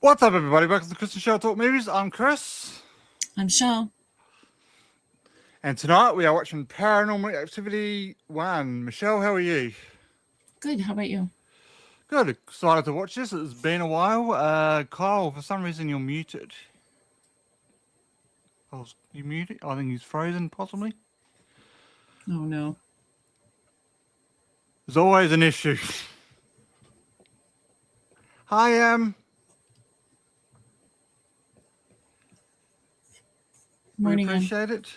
What's up, everybody? Welcome to the Chris and Show Talk Movies. I'm Chris. I'm Shell. And tonight we are watching Paranormal Activity 1. Michelle, how are you? Good. How about you? Good. Excited to watch this. It's been a while. Kyle, for some reason you're muted. You muted? I think he's frozen, possibly. Oh, no. There's always an issue. Hi, Morning. We appreciate it.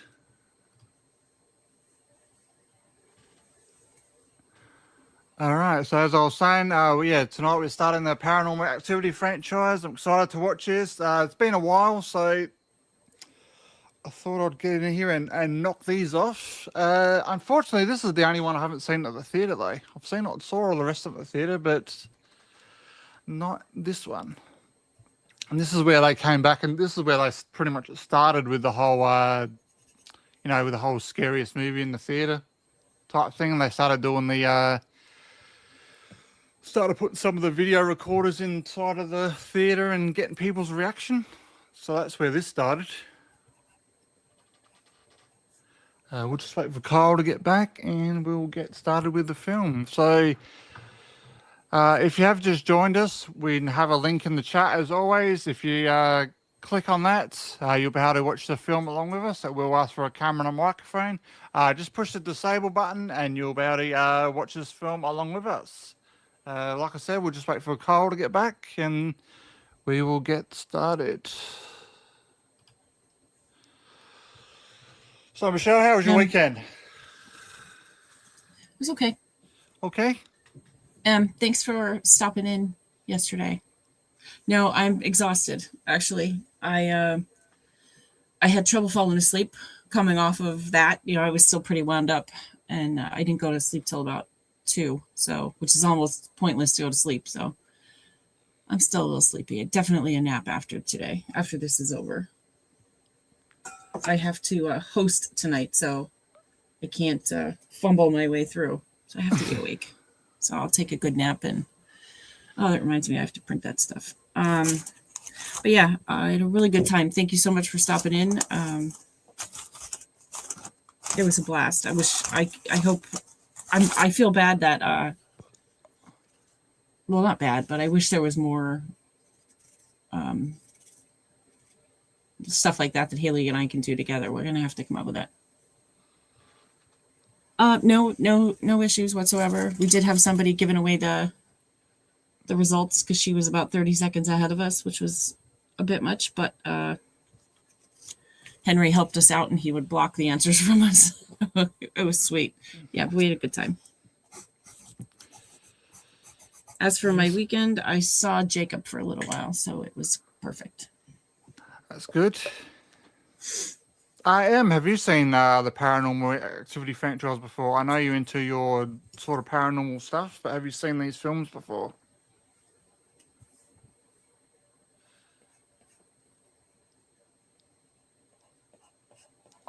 All right, so as I was saying, tonight we're starting the Paranormal Activity franchise. I'm excited to watch this. It's been a while, so I thought I'd get in here and knock these off. Unfortunately, this is the only one I haven't seen at the theatre, though. Saw all the rest of the theatre, but not this one. And this is where they came back, and this is where they pretty much started with the whole, with the whole scariest movie in the theatre type thing. And they started doing started putting some of the video recorders inside of the theatre and getting people's reaction. So that's where this started. We'll just wait for Kyle to get back and we'll get started with the film. So if you have just joined us, we have a link in the chat as always. If you click on that, you'll be able to watch the film along with us. We'll ask for a camera and a microphone. Just push the disable button and you'll be able to watch this film along with us. Like I said, we'll just wait for Kyle to get back and we will get started. So, Michelle, how was your weekend? It was okay. Okay. Thanks for stopping in yesterday. No, I'm exhausted, actually. I had trouble falling asleep coming off of that. I was still pretty wound up, and I didn't go to sleep till about 2, which is almost pointless to go to sleep. So I'm still a little sleepy. Definitely a nap after today, after this is over. I have to host tonight, so I can't fumble my way through. So I have to be awake. So I'll take a good nap. And that reminds me, I have to print that stuff. But yeah, I had a really good time. Thank you so much for stopping in. It was a blast. I feel bad that, well, not bad, but I wish there was more stuff like that Haley and I can do together. We're going to have to come up with that. No issues whatsoever. We did have somebody giving away the results because she was about 30 seconds ahead of us, which was a bit much, but Henry helped us out and he would block the answers from us. It was sweet. Yeah, we had a good time. As for my weekend, I saw Jacob for a little while, so it was perfect. That's good. Have you seen the Paranormal Activity franchise before? I know you're into your sort of paranormal stuff, but have you seen these films before?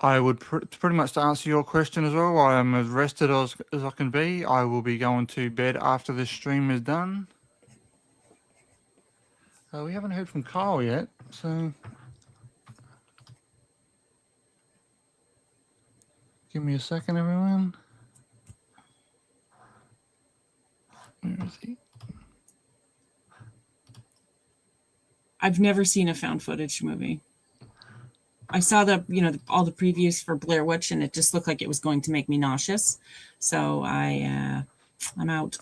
I would pretty much to answer your question as well. I am as rested as I can be. I will be going to bed after this stream is done. We haven't heard from Kyle yet, so give me a second, everyone. Where is he? I've never seen a found footage movie. I saw all the previews for Blair Witch, and it just looked like it was going to make me nauseous. So I'm out.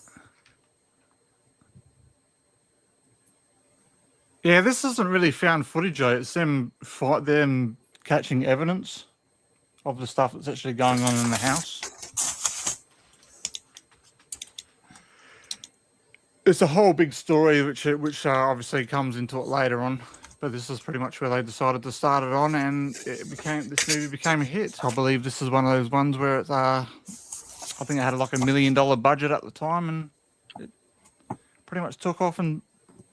Yeah, this isn't really found footage, though. It's them catching evidence of the stuff that's actually going on in the house. It's a whole big story, which obviously comes into it later on. But this is pretty much where they decided to start it on, and this movie became a hit. I believe this is one of those ones where it's I think it had like $1 million budget at the time, and it pretty much took off and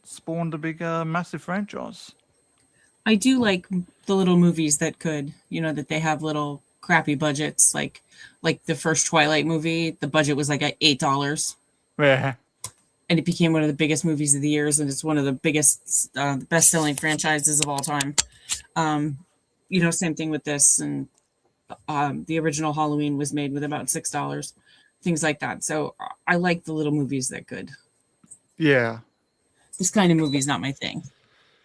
spawned a big, massive franchise. I do like the little movies that that they have little crappy budgets, like the first Twilight movie. The budget was like $8. Yeah. and it became one of the biggest movies of the years, and it's one of the biggest, best-selling franchises of all time. Same thing with this, and the original Halloween was made with about $6, things like that. So I like the little movies that good. Yeah. This kind of movie is not my thing,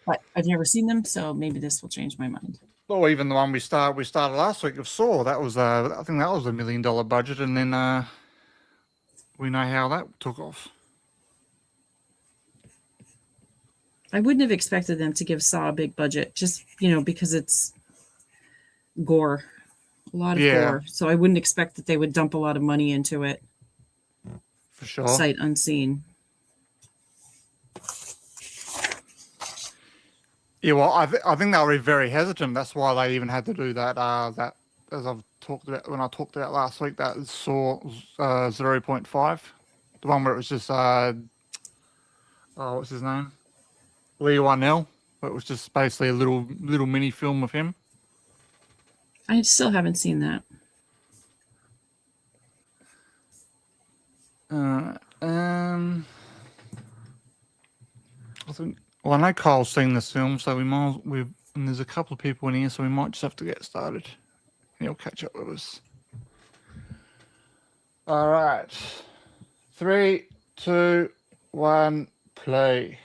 but I've never seen them, so maybe this will change my mind. Or even the one we started last week of Saw. That was I think that was $1 million budget, and then we know how that took off. I wouldn't have expected them to give Saw a big budget, just because it's gore, a lot of gore. So I wouldn't expect that they would dump a lot of money into it. For sure. Sight unseen. Yeah, well, I think they were very hesitant. That's why they even had to do that. That, as I've talked about when I talked about last week, that Saw 0.5, the one where it was just what's his name, Lee Wynell. It was just basically a little mini film of him. I still haven't seen that. I think. Well, I know Kyle's seen this film, so and there's a couple of people in here, so we might just have to get started. He'll catch up with us. All right. 3, 2, 1, play.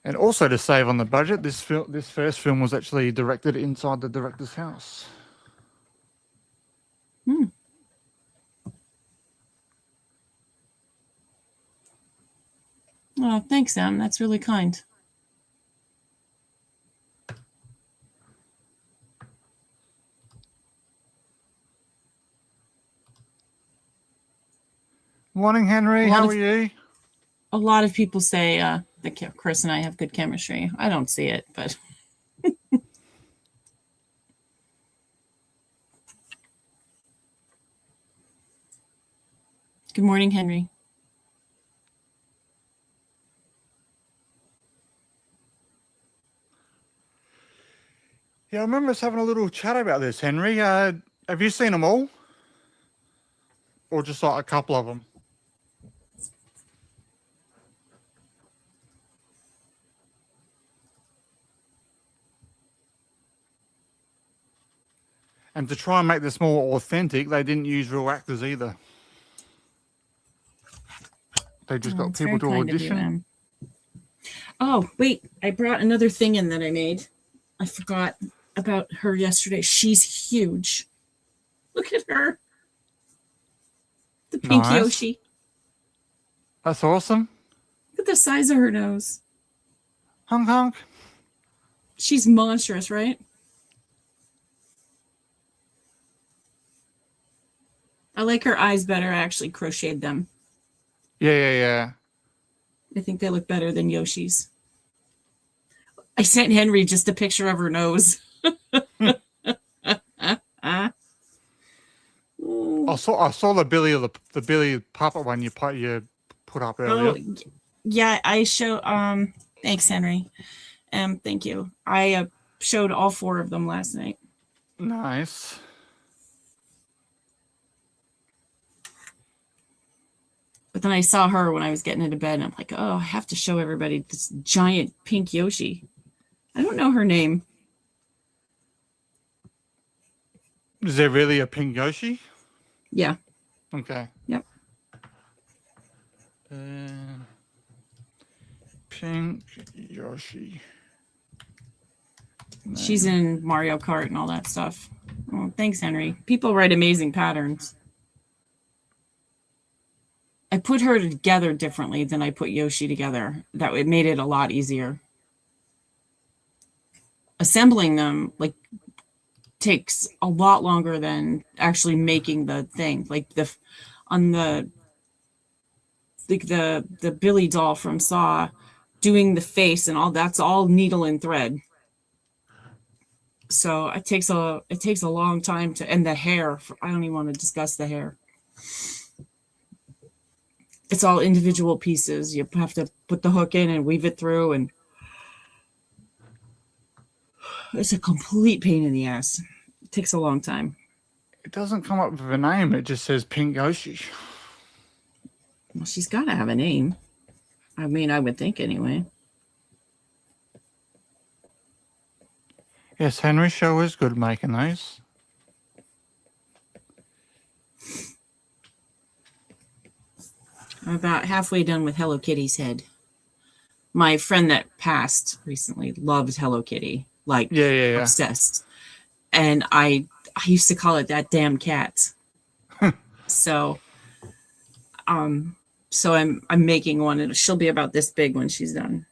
And also to save on the budget, this first film was actually directed inside the director's house. Oh, thanks, Sam. That's really kind. Morning, Henry. How are you? A lot of people say that Chris and I have good chemistry. I don't see it, but good morning, Henry. Yeah, I remember us having a little chat about this, Henry. Have you seen them all? Or just like a couple of them? And to try and make this more authentic, they didn't use real actors either. They just got people to audition. Oh, wait. I brought another thing in that I made. I forgot about her yesterday. She's huge. Look at her. The pink Yoshi. That's awesome. Look at the size of her nose. Honk, honk. She's monstrous, right? I like her eyes better. I actually crocheted them. Yeah. I think they look better than Yoshi's. I sent Henry just a picture of her nose. I saw the Billy puppet one you put up earlier. Oh, yeah, I show. Thanks, Henry. Thank you. I showed all 4 of them last night. Nice. But then I saw her when I was getting into bed, and I'm like, oh, I have to show everybody this giant pink Yoshi. I don't know her name. Is there really a pink Yoshi? Yeah. Okay. Yep. Pink Yoshi. She's in Mario Kart and all that stuff. Oh, thanks, Henry. People write amazing patterns. I put her together differently than I put Yoshi together. It made it a lot easier. Assembling them takes a lot longer than actually making the thing. Like the Billy doll from Saw, doing the face and all that's all needle and thread. So it takes a long time and the hair. I don't even want to discuss the hair. It's all individual pieces. You have to put the hook in and weave it through, and It's a complete pain in the ass. It takes a long time. It doesn't come up with a name. It just says Pink Yoshi. Well, she's got to have a name. I mean, I would think anyway. Yes, Henry show is good making those. I'm about halfway done with Hello Kitty's head. My friend that passed recently loved Hello Kitty, like Yeah. obsessed. And I used to call it that damn cat. So I'm making one, and she'll be about this big when she's done.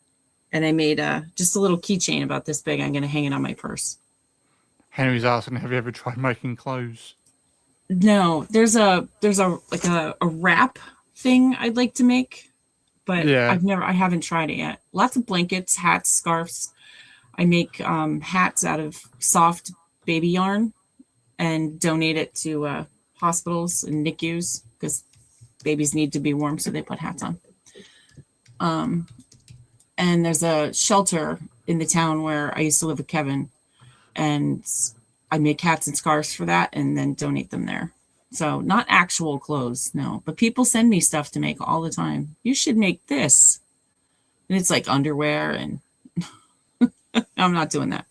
And I made just a little keychain about this big. I'm going to hang it on my purse. Henry's asking, have you ever tried making clothes? No, there's a like a wrap thing I'd like to make, but Yeah. I haven't tried it yet. Lots of blankets, hats, scarves. I make hats out of soft baby yarn and donate it to hospitals and NICUs because babies need to be warm, so they put hats on. And there's a shelter in the town where I used to live with Kevin, and I make hats and scarves for that and then donate them there. So not actual clothes, no, but people send me stuff to make all the time. You should make this. And it's like underwear, and I'm not doing that.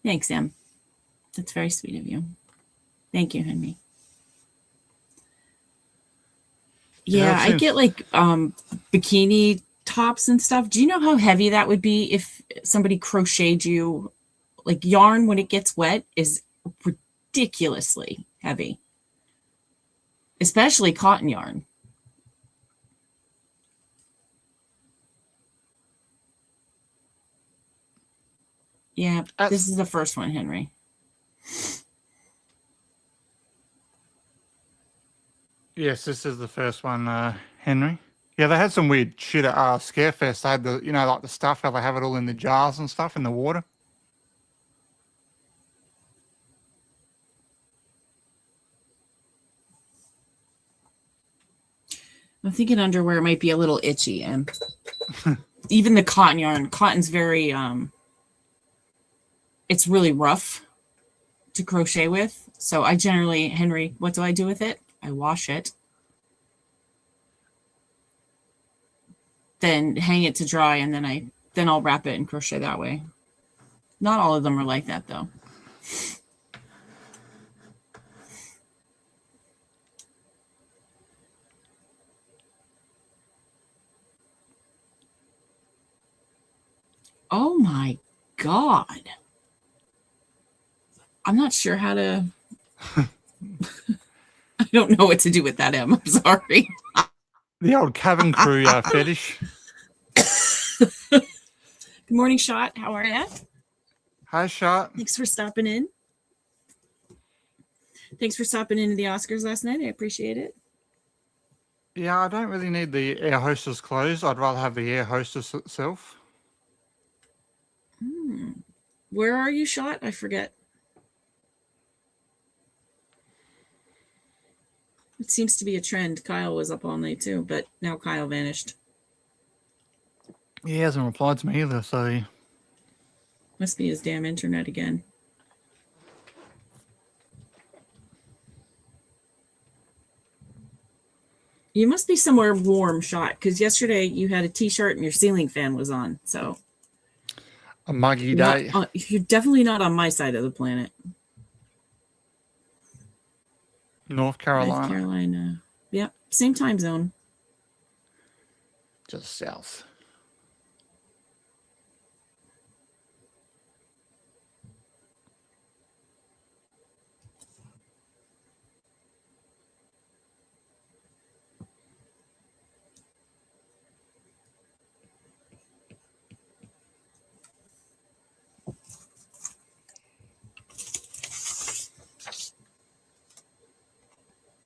Thanks, Em. That's very sweet of you. Thank you, Henry. Yeah, I get like bikini tops and stuff. Do you know how heavy that would be if somebody crocheted you? Like yarn, when it gets wet, is ridiculously heavy, especially cotton yarn. Yeah, this is the first one, Henry. Yes, this is the first one, Henry. Yeah, they had some weird shit at Scarefest. They had the, like the stuff, how they have it all in the jars and stuff in the water. I'm thinking underwear might be a little itchy, and even the cotton yarn. Cotton's very, it's really rough to crochet with. So I generally, Henry, what do I do with it? I wash it, then hang it to dry, and then I'll wrap it and crochet that way. Not all of them are like that, though. Oh my God. I'm not sure how to... I don't know what to do with that, Em. I'm sorry. The old cabin crew fetish. Good morning, Shot. How are you? Hi, Shot. Thanks for stopping in. Thanks for stopping into the Oscars last night. I appreciate it. Yeah, I don't really need the air hostess clothes. I'd rather have the air hostess itself. Where are you, Shot? I forget. It seems to be a trend. Kyle was up all night too, but now Kyle vanished. He hasn't replied to me either, so... Must be his damn internet again. You must be somewhere warm, Shot, because yesterday you had a t-shirt and your ceiling fan was on, so... A muggy day. You're definitely not on my side of the planet. North Carolina. North Carolina. Yep, same time zone. Just south.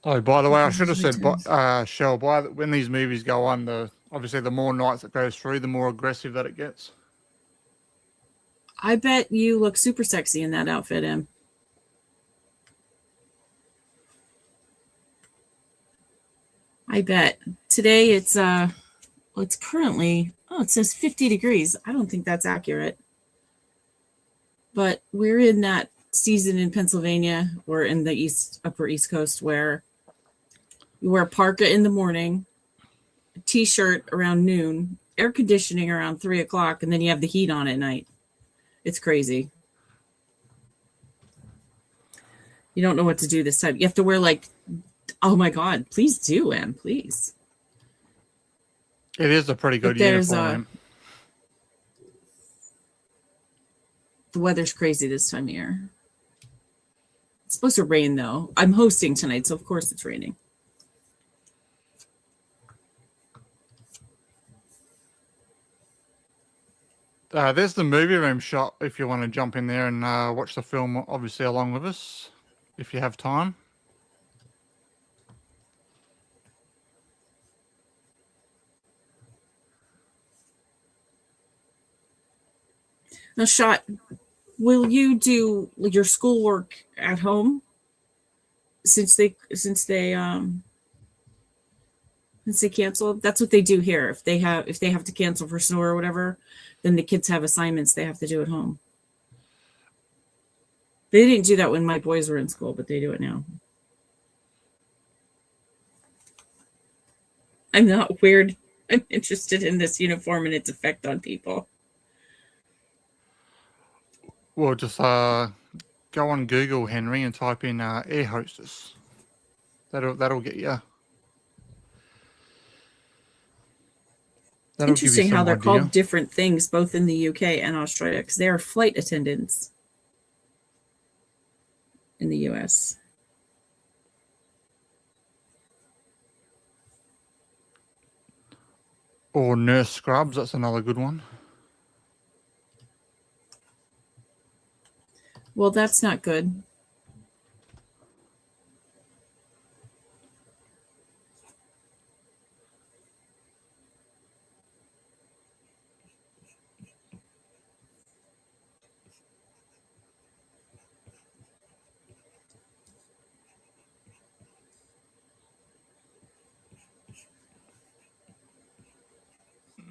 Oh, by the way, I should have said, Shell, when these movies go on, obviously the more nights it goes through, the more aggressive that it gets. I bet you look super sexy in that outfit, Em. I bet. Today it's currently, it says 50 degrees. I don't think that's accurate. But we're in that season in Pennsylvania or in the upper East Coast where you wear a parka in the morning, a t-shirt around noon, air conditioning around 3 o'clock, and then you have the heat on at night. It's crazy. You don't know what to do this time. You have to wear oh my God, please do, Em, please. It is a pretty good uniform. The weather's crazy this time of year. It's supposed to rain though. I'm hosting tonight, so of course it's raining. There's the movie room shot if you want to jump in there and watch the film, obviously, along with us, if you have time. Now, Shot, will you do your schoolwork at home since they canceled? That's what they do here. If they have to cancel for snow or whatever, then the kids have assignments they have to do at home. They didn't do that when my boys were in school, but they do it now. I'm not weird. I'm interested in this uniform and its effect on people. Well, just go on Google, Henry, and type in air hostess. That'll get you. That'll Interesting give you how some they're idea. called different things both in the UK and Australia because they are flight attendants in the US. Or nurse scrubs, that's another good one. Well, that's not good.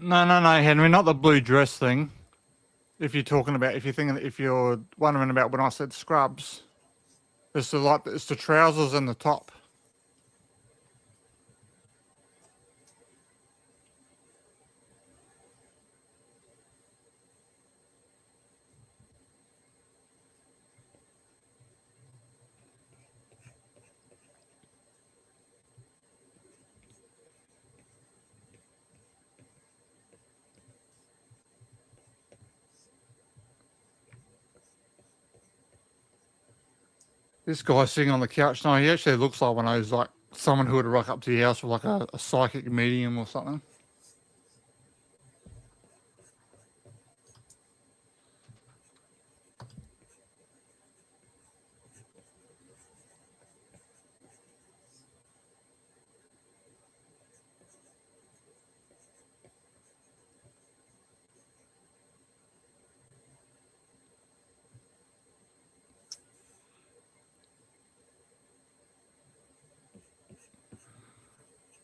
No, Henry, not the blue dress thing. If you're wondering about when I said scrubs, it's the trousers and the top. This guy sitting on the couch now, he actually looks like one of those, like someone who would rock up to your house with like a psychic medium or something.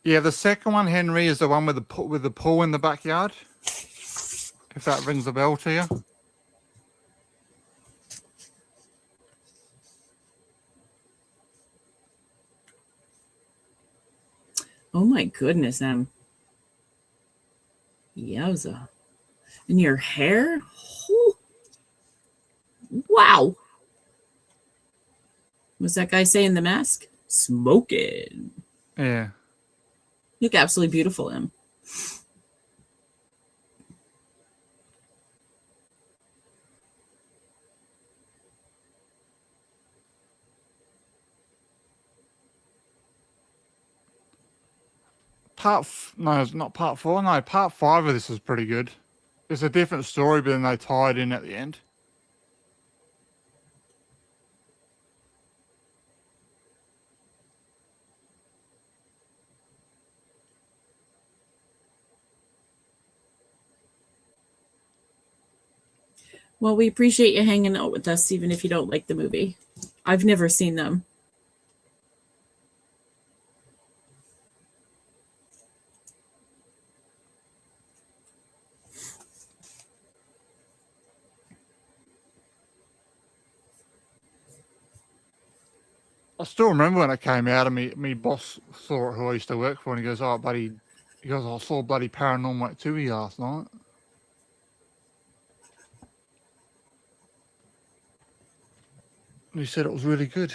Yeah, the second one, Henry, is the one with the pool in the backyard. If that rings a bell to you. Oh my goodness, Yowza. And your hair? Whew. Wow. What's that guy saying in the mask? Smoking. Yeah. You look absolutely beautiful, Em. No, it's not part 4. No, part 5 of this is pretty good. It's a different story, but then they tie it in at the end. Well, we appreciate you hanging out with us, even if you don't like the movie. I've never seen them. I still remember when it came out, and me boss saw it, who I used to work for, and he goes, "Oh, buddy," he goes, "I saw bloody Paranormal Activity last night." And he said it was really good.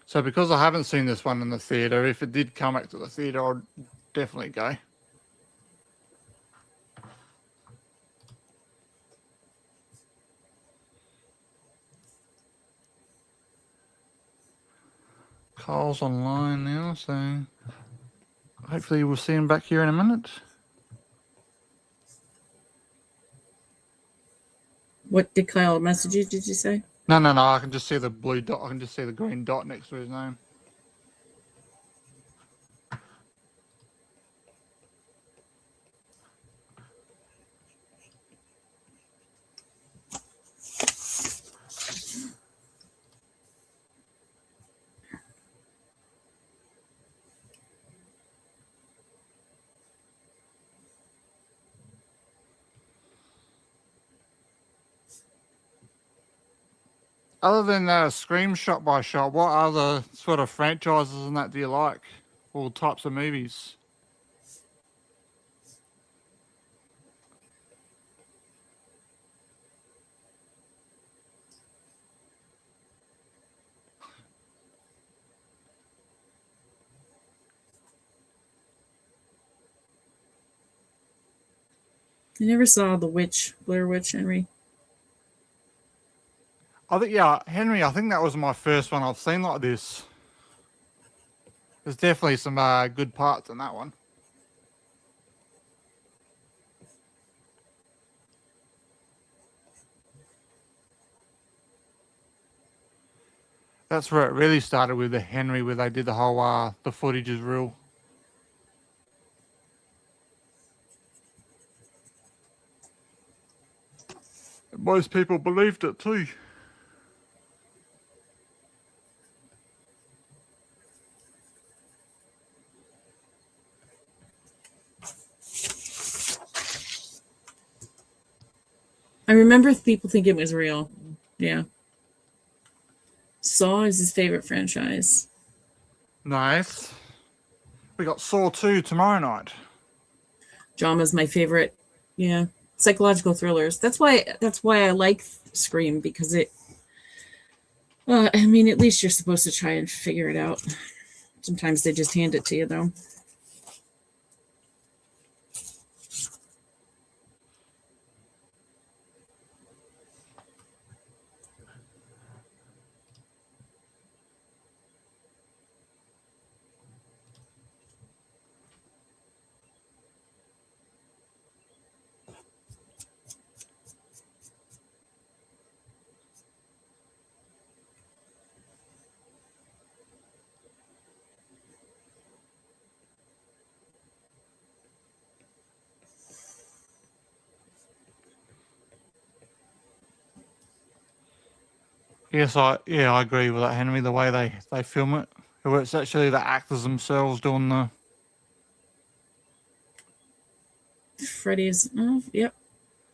So because I haven't seen this one in the theatre, if it did come back to the theatre, I'd definitely go. Carl's online now, so hopefully we'll see him back here in a minute. What did Kyle message you? Did you say? No, I can just see the blue dot. I can just see the green dot next to his name. Other than Scream shot by shot, what other sort of franchises and that do you like? All types of movies? I never saw The Witch, Blair Witch, Henry. I think, yeah, Henry, I think that was my first one I've seen like this. There's definitely some good parts in that one. That's where it really started with the Henry, where they did the whole the footage is real. Most people believed it too. I remember people thinking it was real. Yeah. Saw is his favorite franchise. Nice. We got Saw 2 tomorrow night. Drama's my favorite. Yeah. Psychological thrillers. That's why I like Scream, because it I mean, at least you're supposed to try and figure it out. Sometimes they just hand it to you, though. Yes, I agree with that, Henry. The way they film it, where it's actually the actors themselves doing the. Freddy's. Oh, yep.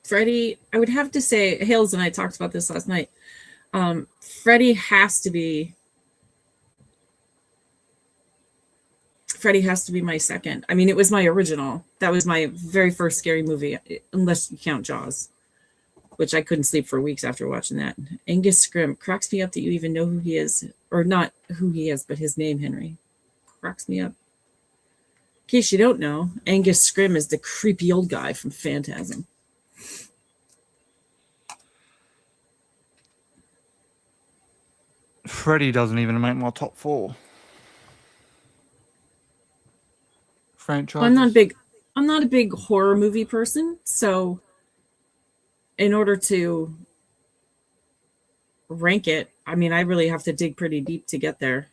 Freddy. I would have to say, Hales and I talked about this last night. Freddy has to be. Freddy has to be my second. I mean, it was my original. That was my very first scary movie, unless you count Jaws, which I couldn't sleep for weeks after watching that. Angus Scrimm cracks me up that you even know who he is, or not who he is, but his name, Henry. Cracks me up. In case you don't know, Angus Scrimm is the creepy old guy from Phantasm. Freddy doesn't even make my top 4. Franchise. I'm not a big horror movie person, so in order to rank it, I mean, I really have to dig pretty deep to get there.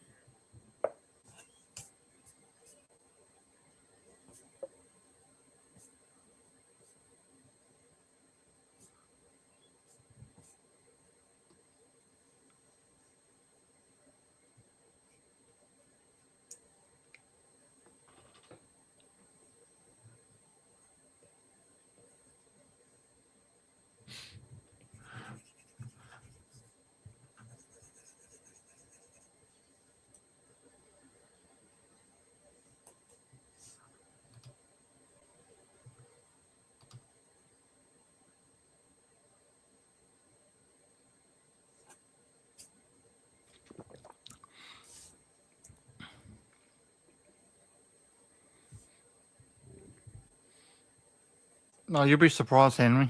No, you'll be surprised, Henry.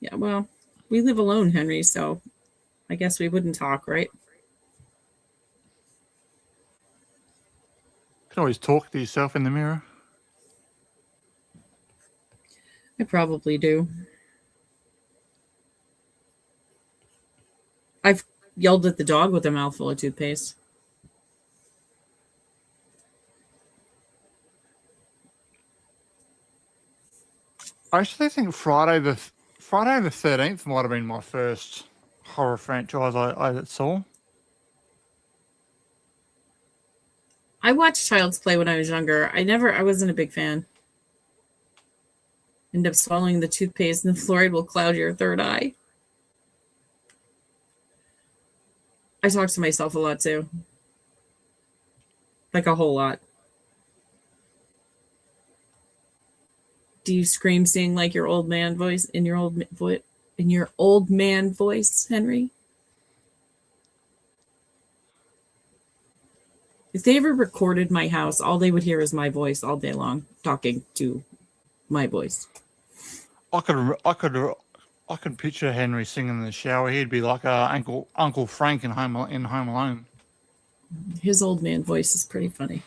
Yeah, well, we live alone, Henry, so I guess we wouldn't talk, right? You can always talk to yourself in the mirror. I probably do. I've yelled at the dog with a mouthful of toothpaste. I actually think Friday the 13th might have been my first horror franchise I saw. I watched Child's Play when I was younger. I wasn't a big fan. End up swallowing the toothpaste and the fluoride will cloud your third eye. I talk to myself a lot too. Like a whole lot. Do you scream sing like your old man voice in your old man voice, Henry? If they ever recorded my house, all they would hear is my voice all day long, talking to my voice. I could picture Henry singing in the shower. He'd be like Uncle Frank in Home Alone. His old man voice is pretty funny.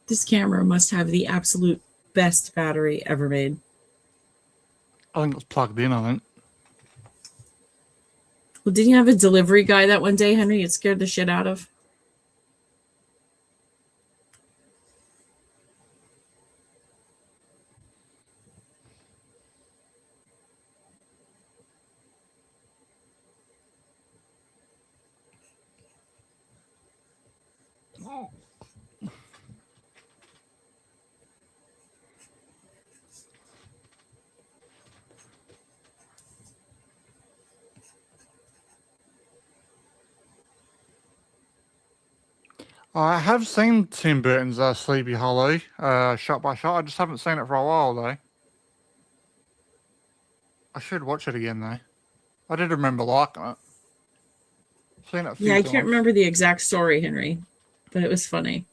This camera must have the absolute best battery ever made. I think it's plugged in, I think. Well, didn't you have a delivery guy that one day, Henry? It scared the shit out of. I have seen Tim Burton's Sleepy Hollow, shot by shot. I just haven't seen it for a while, though. I should watch it again, though. I did remember liking it. Seen it a few Yeah, I times. can't remember the exact story, Henry, but it was funny.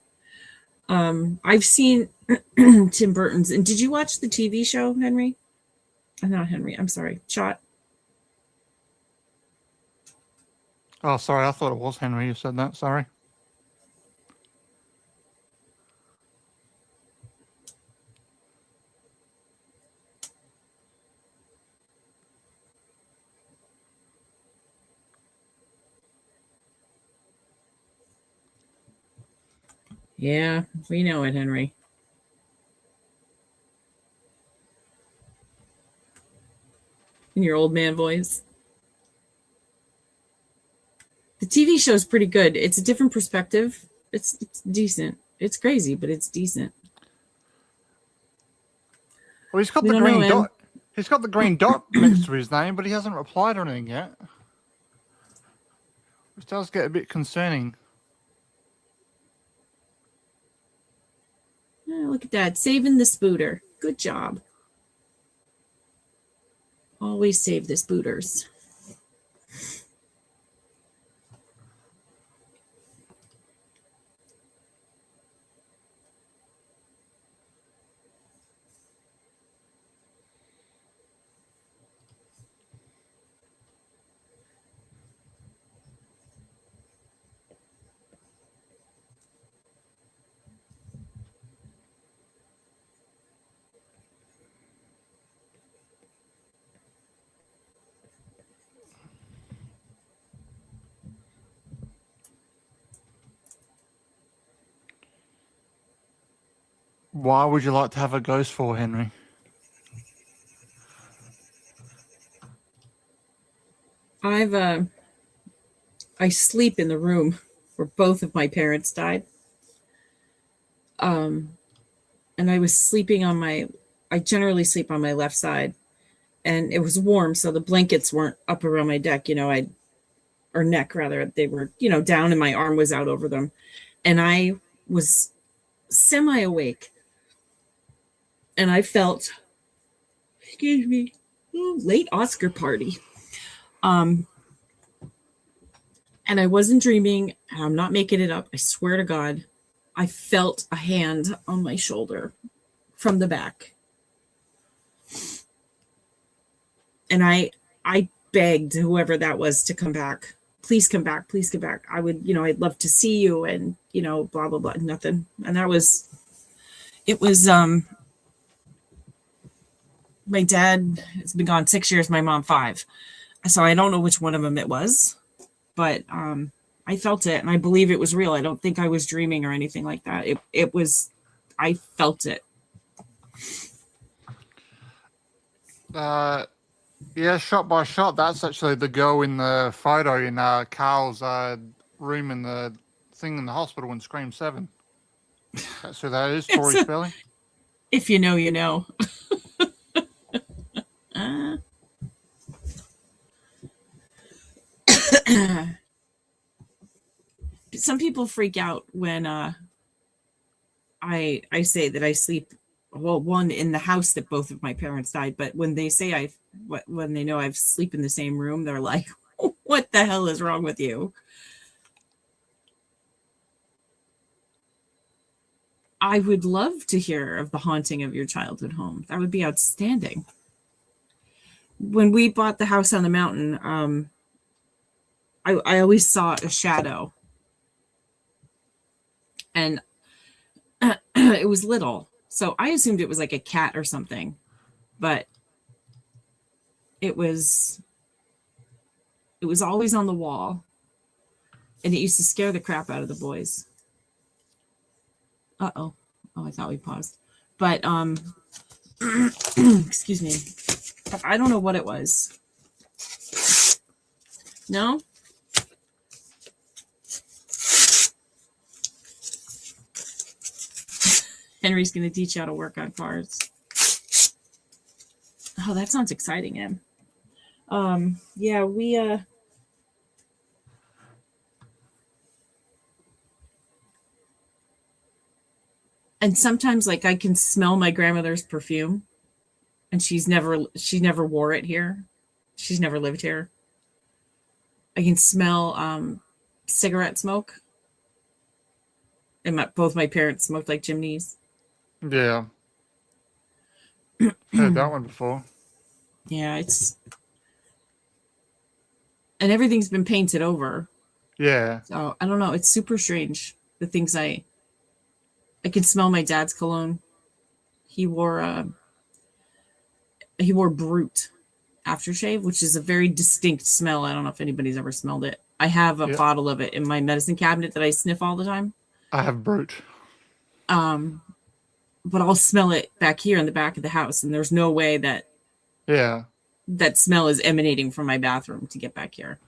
I've seen Tim Burton's. And did you watch the TV show, Henry? Not Henry. I'm sorry. Shot. Oh, sorry. I thought it was Henry who said that. Sorry. Yeah, we know it, Henry. In your old man voice. The TV show is pretty good. It's a different perspective. It's decent. It's crazy, but it's decent. Well, he's got the green dot. He's got the green dot next to his name, but he hasn't replied or anything yet. Which does get a bit concerning. Oh, look at that. Saving the spooter. Good job. Always save the spooters. Why would you like to have a ghost for, Henry? I sleep in the room where both of my parents died. and I was sleeping on my, I generally sleep on my left side, and it was warm, so the blankets weren't up around my neck, or neck rather. They were, down, and my arm was out over them. And I was semi awake, and I felt, excuse me, late Oscar party. And I wasn't dreaming. I'm not making it up. I swear to God, I felt a hand on my shoulder from the back. And I begged whoever that was to come back. Please come back. Please come back. I would, I'd love to see you, and, blah, blah, blah, nothing. And it was, my dad has been gone 6 years, my mom 5. So I don't know which one of them it was, but I felt it, and I believe it was real. I don't think I was dreaming or anything like that. It was, I felt it. Yeah, shot by shot. That's actually the girl in the photo in Carl's room in the thing in the hospital in Scream 7. That's who that is, Tori Spelling. If you know, you know. Some people freak out when I say that I sleep, well, one, in the house that both of my parents died, but when they say when they know I've sleep in the same room, they're like, what the hell is wrong with you? I would love to hear of the haunting of your childhood home. That would be outstanding. When we bought the house on the mountain, I always saw a shadow, and it was little, so I assumed it was like a cat or something, but it was always on the wall, and it used to scare the crap out of the boys. Oh, I thought we paused, but excuse me, I don't know what it was. No. Henry's going to teach you how to work on cars. Oh, that sounds exciting, Em. Yeah, we, and sometimes, like, I can smell my grandmother's perfume, and she never wore it here. She's never lived here. I can smell, cigarette smoke. And both my parents smoked like chimneys. Yeah. Heard that one before. Yeah, and everything's been painted over. Yeah. So I don't know. It's super strange. The things I can smell my dad's cologne. He wore Brute aftershave, which is a very distinct smell. I don't know if anybody's ever smelled it. I have a bottle of it in my medicine cabinet that I sniff all the time. I have Brute. But I'll smell it back here in the back of the house, and there's no way that that smell is emanating from my bathroom to get back here.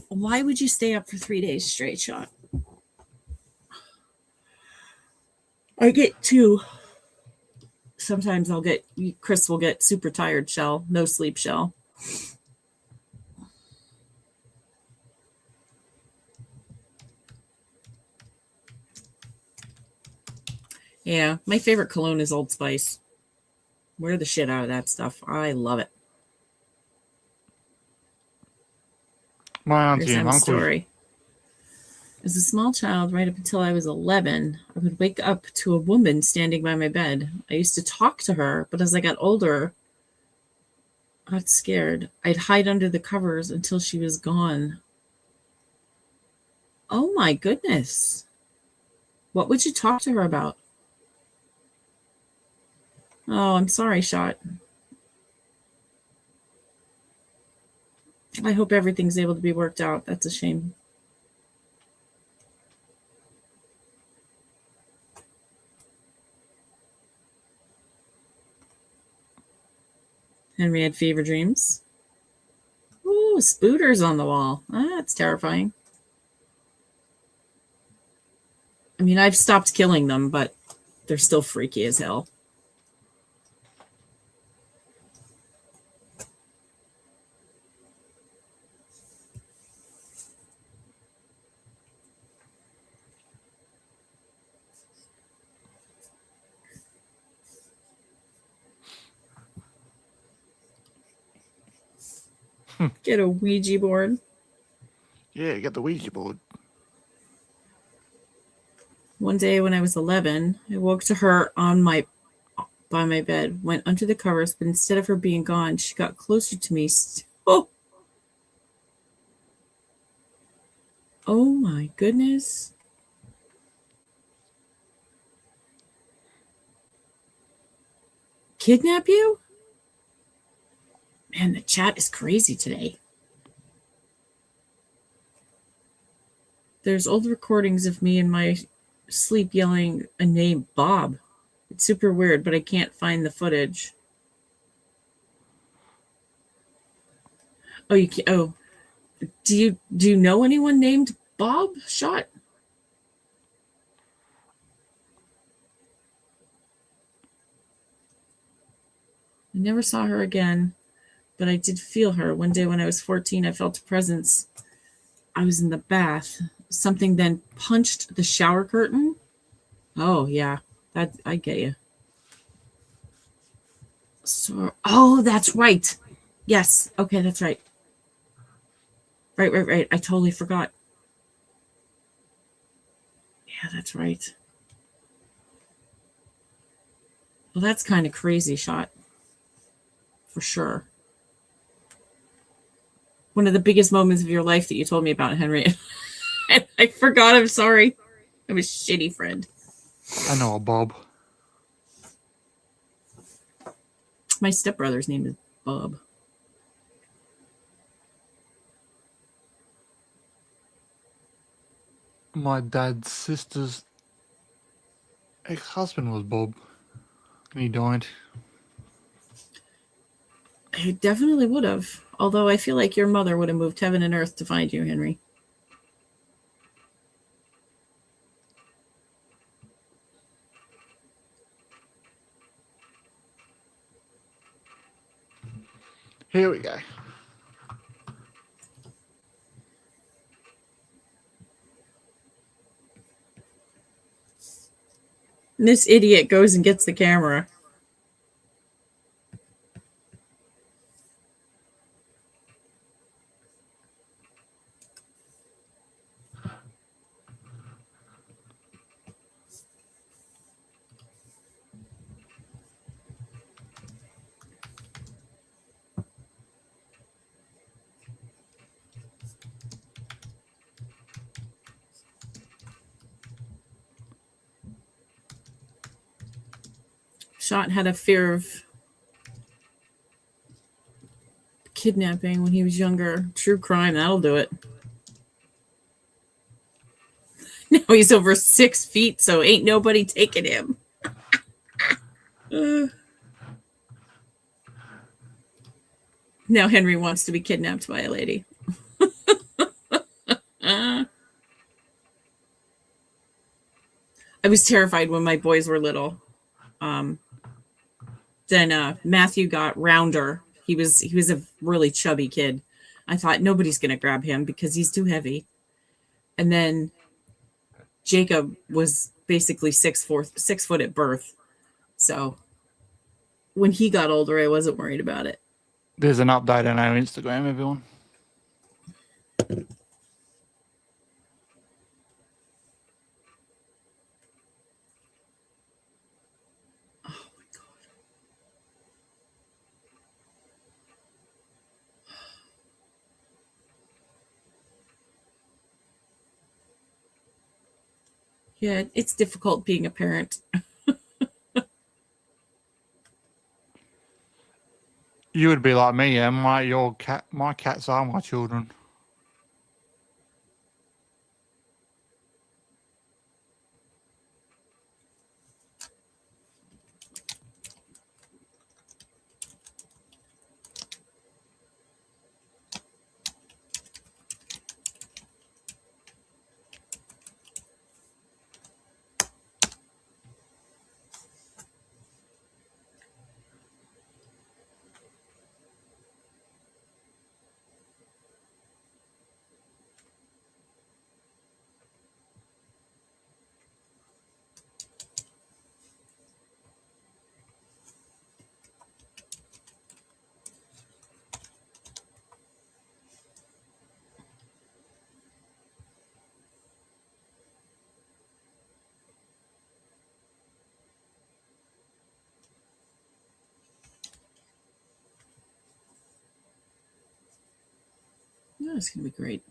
Why would you stay up for 3 days straight, Shot? I get 2. Sometimes Chris will get super tired shell, no sleep shell. Yeah, my favorite cologne is Old Spice. Wear the shit out of that stuff. I love it. My auntie and uncle. Story. As a small child, right up until I was 11, I would wake up to a woman standing by my bed. I used to talk to her, but as I got older, I got scared. I'd hide under the covers until she was gone. Oh my goodness. What would you talk to her about? Oh, I'm sorry, Shot. I hope everything's able to be worked out. That's a shame. Henry had fever dreams. Ooh, Spooter's on the wall. That's terrifying. I mean, I've stopped killing them, but they're still freaky as hell. Get a Ouija board. Yeah, get the Ouija board. One day when I was 11, I woke to her by my bed, went under the covers, but instead of her being gone, she got closer to me. Oh, oh my goodness. Kidnap you? Man, the chat is crazy today. There's old recordings of me in my sleep yelling a name, Bob. It's super weird, but I can't find the footage. Oh, you can't. Oh, do you know anyone named Bob Shot? I never saw her again, but I did feel her. One day when I was 14, I felt a presence. I was in the bath. Something then punched the shower curtain. Oh, yeah. That I get you. So, oh, that's right. Yes. Okay, that's right. Right. I totally forgot. Yeah, that's right. Well, that's kind of crazy shot. For sure. One of the biggest moments of your life that you told me about, Henry. I forgot. I'm sorry. I'm a shitty friend. I know a Bob. My stepbrother's name is Bob. My dad's sister's ex-husband was Bob. And he died. I definitely would have. Although I feel like your mother would have moved heaven and earth to find you, Henry. Here we go. And this idiot goes and gets the camera. Shot had a fear of kidnapping when he was younger. True crime, that'll do it. Now he's over 6 feet, so ain't nobody taking him. Now Henry wants to be kidnapped by a lady. I was terrified when my boys were little. Then Matthew got rounder. He was a really chubby kid. I thought nobody's gonna grab him because he's too heavy. And then Jacob was basically 6 foot at birth. So when he got older, I wasn't worried about it. There's an update on our Instagram, everyone. Yeah, it's difficult being a parent. You would be like me, yeah. My cats are my children. That's gonna be great.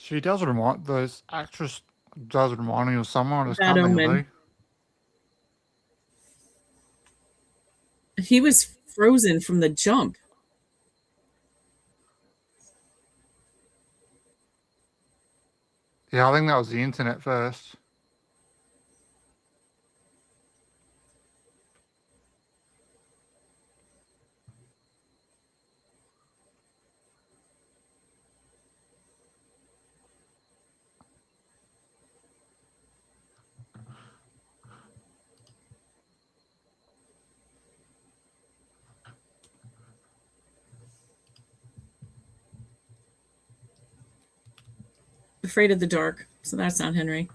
She does remind those actress does remind me of someone. I just Bad can't think of Omen. who. He was frozen from the jump. Yeah, I think that was the internet first. Afraid of the dark. So that's not Henry.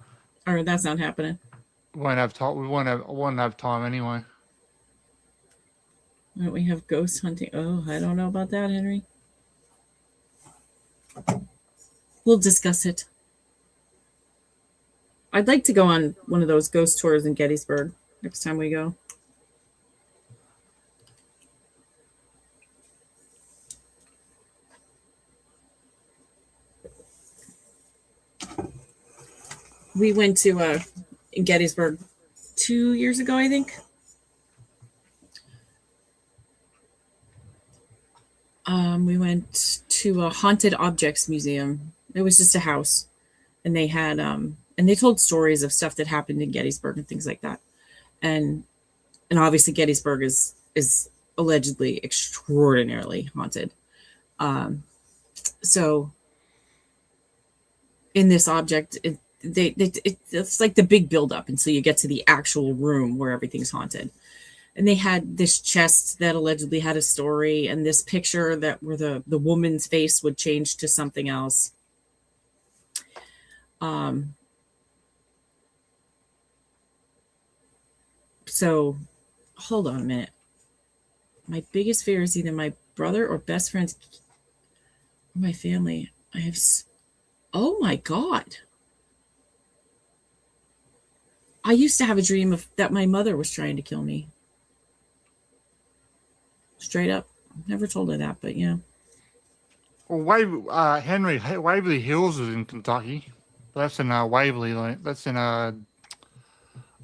Or that's not happening. Won't have time. We won't have time anyway. Why don't we have ghost hunting? Oh, I don't know about that, Henry. We'll discuss it. I'd like to go on one of those ghost tours in Gettysburg next time we go. We went to in Gettysburg 2 years ago, I think. We went to a haunted objects museum. It was just a house, and they had and they told stories of stuff that happened in Gettysburg and things like that. And obviously Gettysburg is allegedly extraordinarily haunted. So in this object, it's like the big buildup until you get to the actual room where everything's haunted. And they had this chest that allegedly had a story, and this picture that where the woman's face would change to something else. So hold on a minute. My biggest fear is either my brother or best friends or my family. Oh my God. I used to have a dream of that my mother was trying to kill me. Straight up. Never told her that, but yeah. Well, Waverly Hills is in Kentucky. That's in Waverly. That's in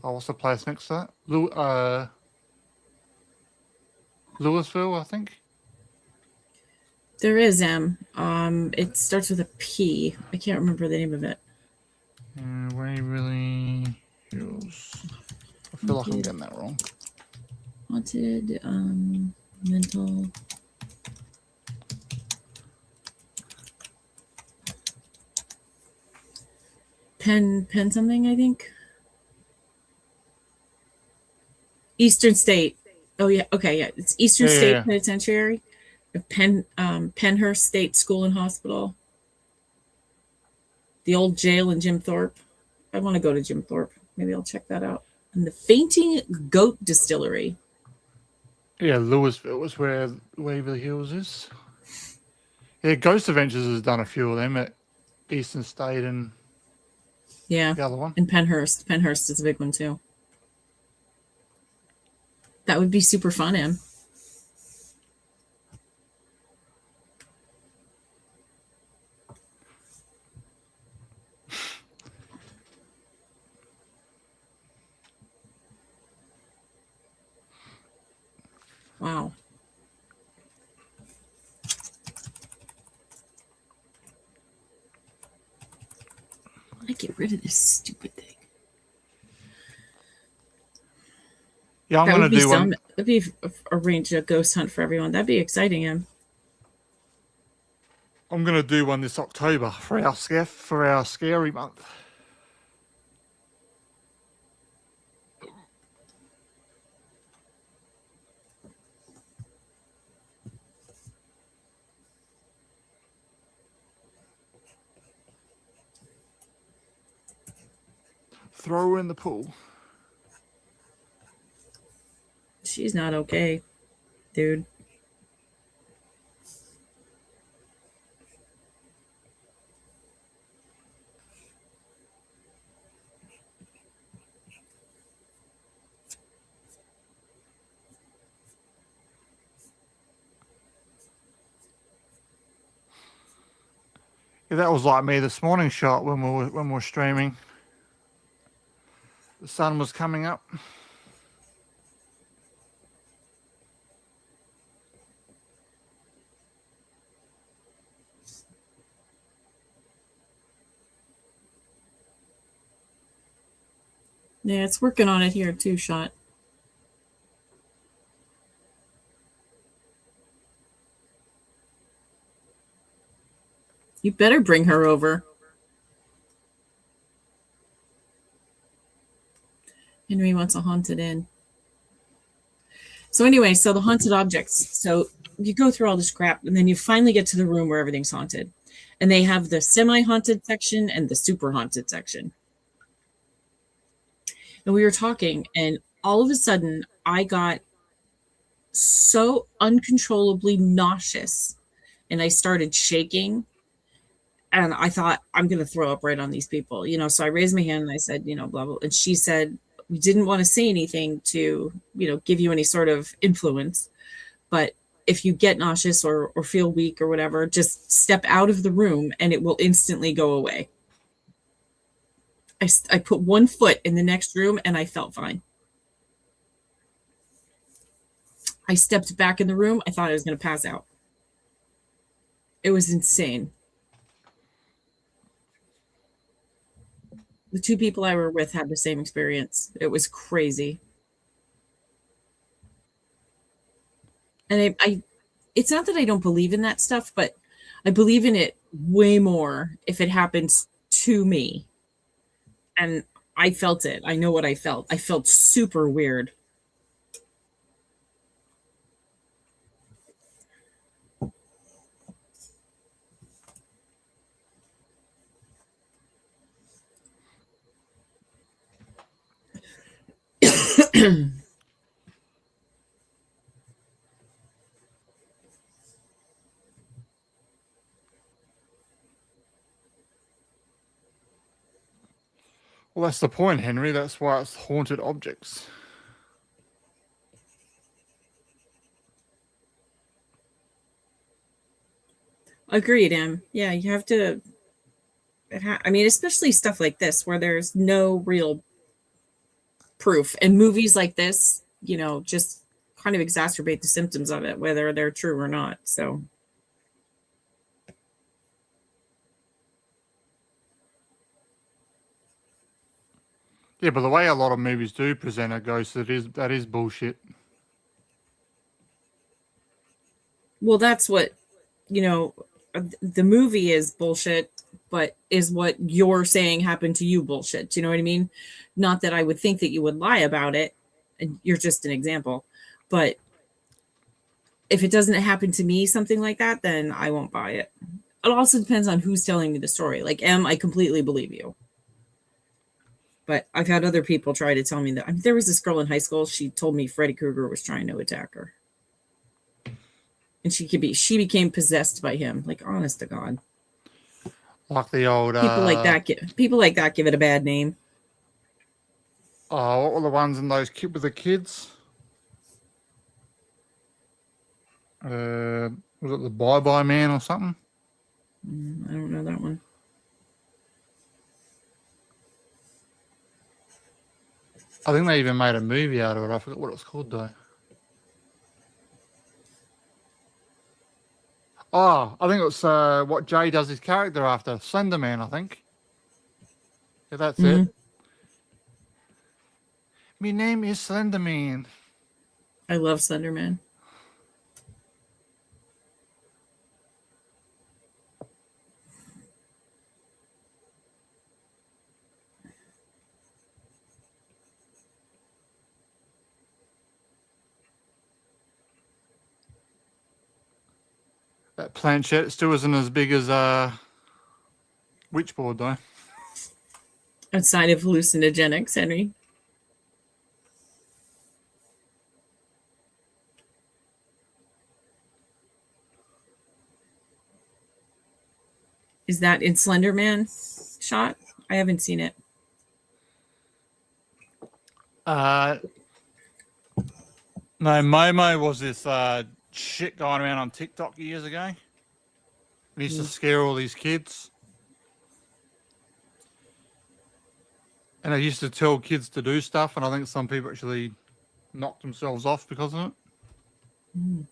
what's the place next to that? Louisville, I think. There is M. It starts with a P. I can't remember the name of it. Waverly Hills. I feel like I'm getting that wrong. Haunted mental. Penn something, I think. Eastern State. Oh yeah, okay, yeah. It's Eastern State Penitentiary. Pennhurst State School and Hospital. The old jail in Jim Thorpe. I want to go to Jim Thorpe. Maybe I'll check that out. And the Fainting Goat Distillery. Yeah, Louisville is where Waverly Hills is. Yeah, Ghost Adventures has done a few of them at Eastern State and the other one. And Pennhurst. Pennhurst is a big one too. That would be super fun, Em. Wow. I want to get rid of this stupid thing. Yeah, I'm going to do one. That'd be arrange a ghost hunt for everyone. That'd be exciting, Em. I'm gonna do one this October for our scary month. Throw her in the pool. She's not okay, dude. Yeah, that was like me this morning shot when we were streaming. The sun was coming up. Yeah, it's working on it here too, Shot. You better bring her over. Henry wants a haunted inn. So anyway, so the haunted objects. So you go through all this crap, and then you finally get to the room where everything's haunted. And they have the semi-haunted section and the super haunted section. And we were talking, and all of a sudden, I got so uncontrollably nauseous, and I started shaking. And I thought, I'm going to throw up right on these people, you know. So I raised my hand and I said, you know, blah, blah. And she said, we didn't want to say anything to, you know, give you any sort of influence. But if you get nauseous or feel weak or whatever, just step out of the room and it will instantly go away. I put one foot in the next room and I felt fine. I stepped back in the room. I thought I was going to pass out. It was insane. The two people I were with had the same experience. It was crazy. And it's not that I don't believe in that stuff, but I believe in it way more if it happens to me. And I felt it. I know what I felt. I felt super weird. Well, that's the point, Henry. That's why it's haunted objects. Agreed, Em. Yeah, you have to. I mean, especially stuff like this where there's no real proof. And movies like this, you know, just kind of exacerbate the symptoms of it, whether they're true or not. So. Yeah, but the way a lot of movies do present a ghost, that is bullshit. Well, that's what, you know, the movie is bullshit, but is what you're saying happened to you bullshit. Do you know what I mean? Not that I would think that you would lie about it. And you're just an example. But if it doesn't happen to me, something like that, then I won't buy it. It also depends on who's telling me the story. Like, I completely believe you. But I've had other people try to tell me that. I mean, there was this girl in high school. She told me Freddy Krueger was trying to attack her. And she became possessed by him. Like, honest to God. Like the old people like that give it a bad name. Oh, what were the ones in those with the kids? Was it the Bye Bye Man or something? I don't know that one. I think they even made a movie out of it. I forgot what it was called though. Oh, I think it's what Jay does his character after. Slender Man, I think. Yeah, that's it. My name is Slender Man. I love Slender Man. That planchette still isn't as big as Witchboard though. Outside of hallucinogenics, Henry. Is that in Slender Man shot? I haven't seen it. No, Momo was this shit going around on TikTok years ago. It used to scare all these kids. And it used to tell kids to do stuff, and I think some people actually knocked themselves off because of it. Mm.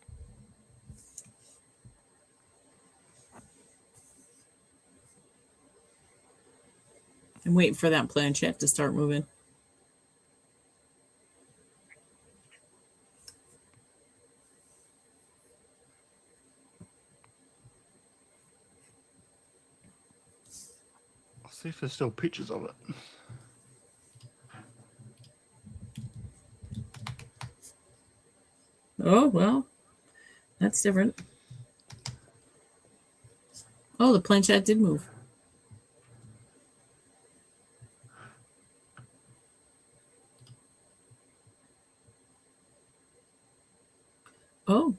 I'm waiting for that planchette to start moving. I'll see if there's still pictures of it. Oh, well, that's different. Oh, the planchette did move. Oh.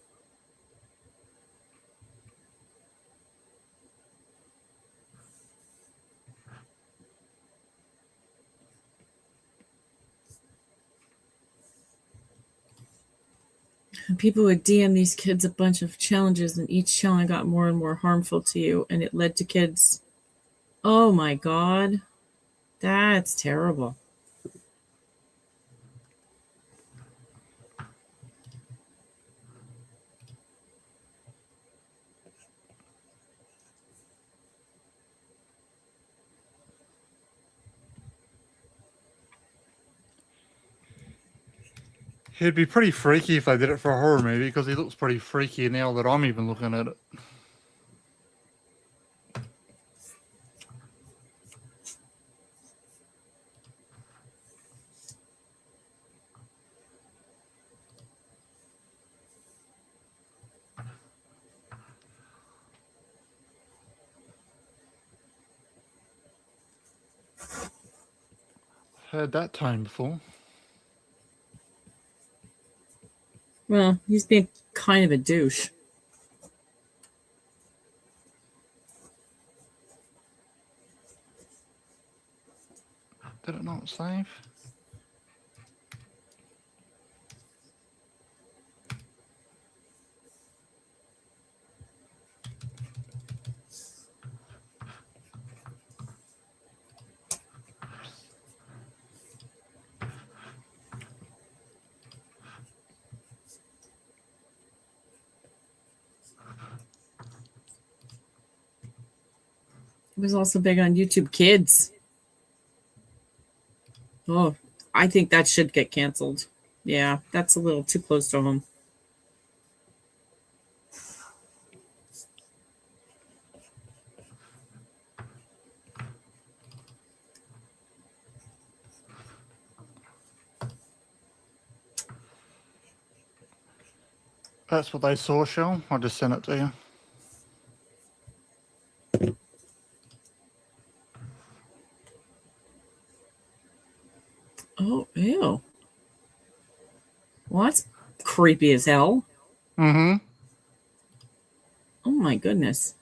People would DM these kids a bunch of challenges, and each challenge got more and more harmful to you, and it led to kids. Oh my God. That's terrible. It'd be pretty freaky if they did it for a horror movie, because he looks pretty freaky now that I'm even looking at it. Heard that tone before. Well, he's being kind of a douche. Did it not save? It was also big on YouTube Kids. Oh, I think that should get canceled. Yeah, that's a little too close to home. That's what they saw, Shell. I just sent it to you. Oh, ew. Well, that's creepy as hell. Mm-hmm. Oh my goodness.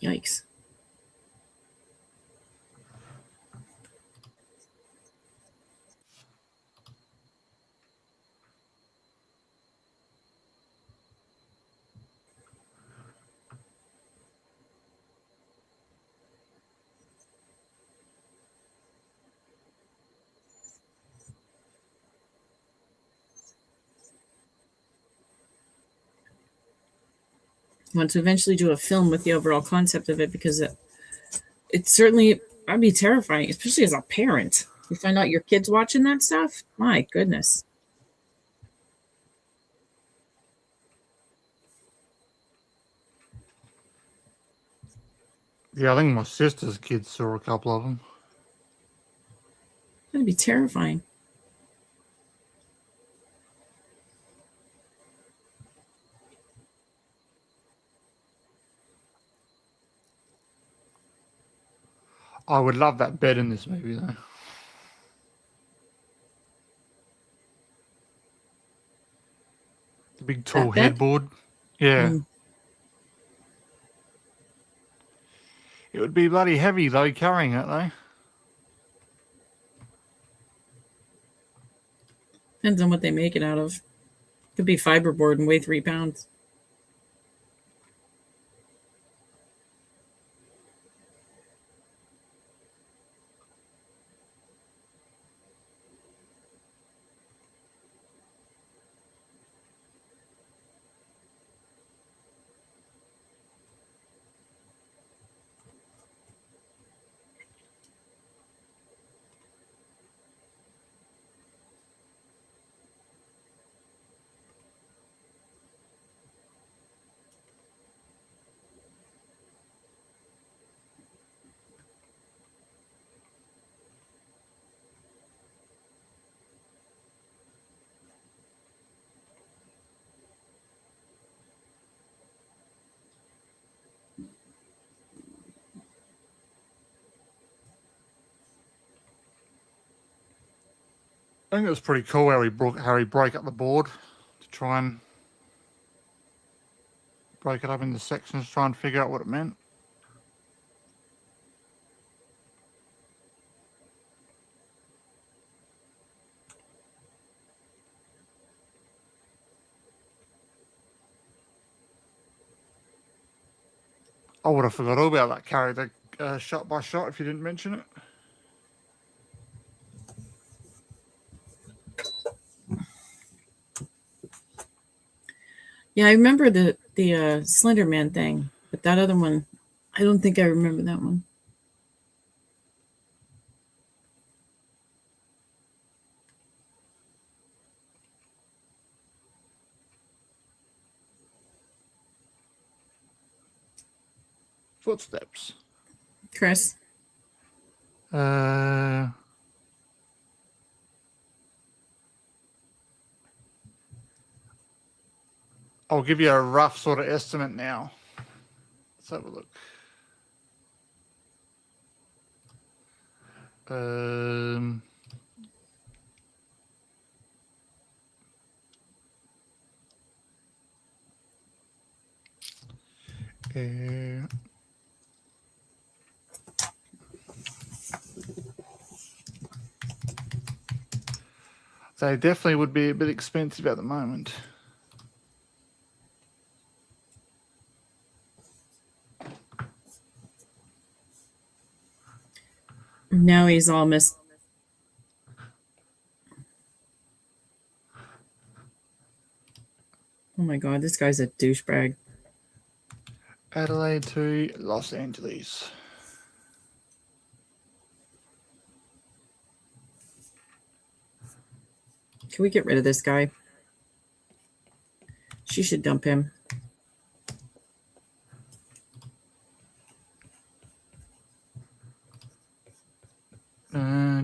Yikes. I want to eventually do a film with the overall concept of it, because it certainly, I'd be terrifying, especially as a parent. You find out your kid's watching that stuff. My goodness. Yeah, I think my sister's kids saw a couple of them. That'd be terrifying. I would love that bed in this movie, though. The big tall That bed? headboard. Yeah. Mm. It would be bloody heavy, though, carrying it, though. Depends on what they make it out of. Could be fiberboard and weigh 3 pounds. I think it was pretty cool how he broke up the board to try and break it up into sections, try and figure out what it meant. I would have forgot all about that character shot by shot if you didn't mention it. Yeah, I remember the Slender Man thing, but that other one, I don't think I remember that one. Footsteps. Chris? I'll give you a rough sort of estimate now. Let's have a look. They definitely would be a bit expensive at the moment. Now he's all missed. Oh my god, this guy's a douchebag. Adelaide to Los Angeles. Can we get rid of this guy? She should dump him.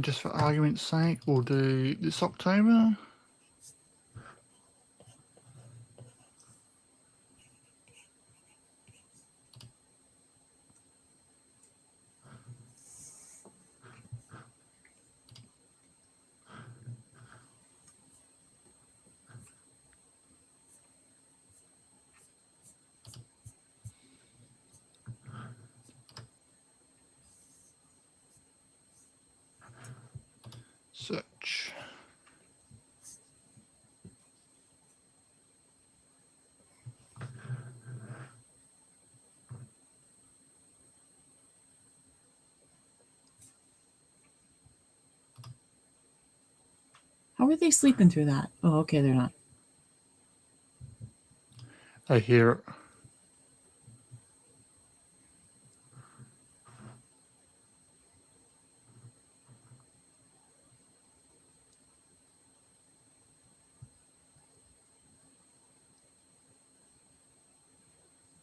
Just for argument's sake, we'll do this October. Search. How are they sleeping through that? Oh, okay, they're not. I hear it.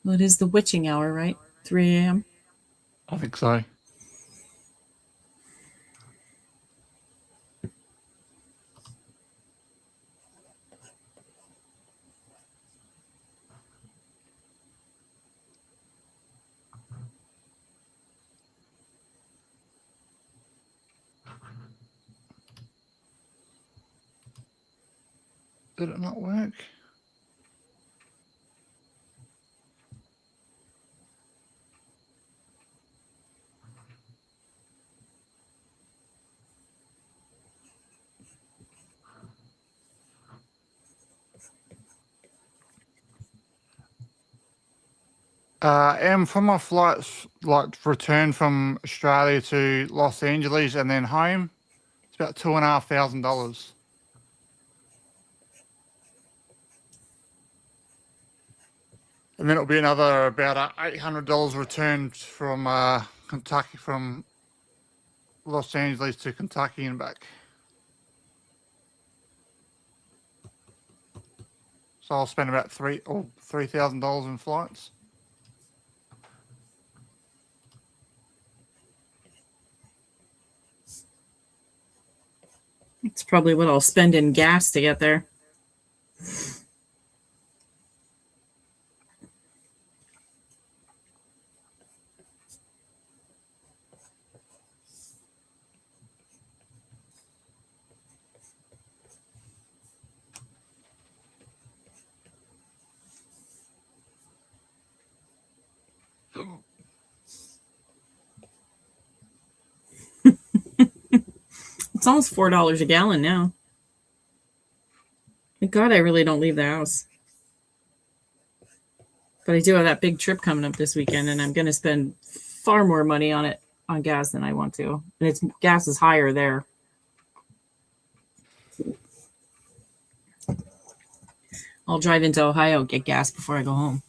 Well, it is the witching hour, right? 3 a.m. I think so. Did it not work? And for my flights, like return from Australia to Los Angeles and then home, it's about $2,500. And then it'll be another about $800 returned from Kentucky, from Los Angeles to Kentucky and back. So I'll spend about $3,000 in flights. It's probably what I'll spend in gas to get there. It's almost $4 a gallon now. Thank God I really don't leave the house. But I do have that big trip coming up this weekend, and I'm going to spend far more money on gas than I want to. And gas is higher there. I'll drive into Ohio, get gas before I go home,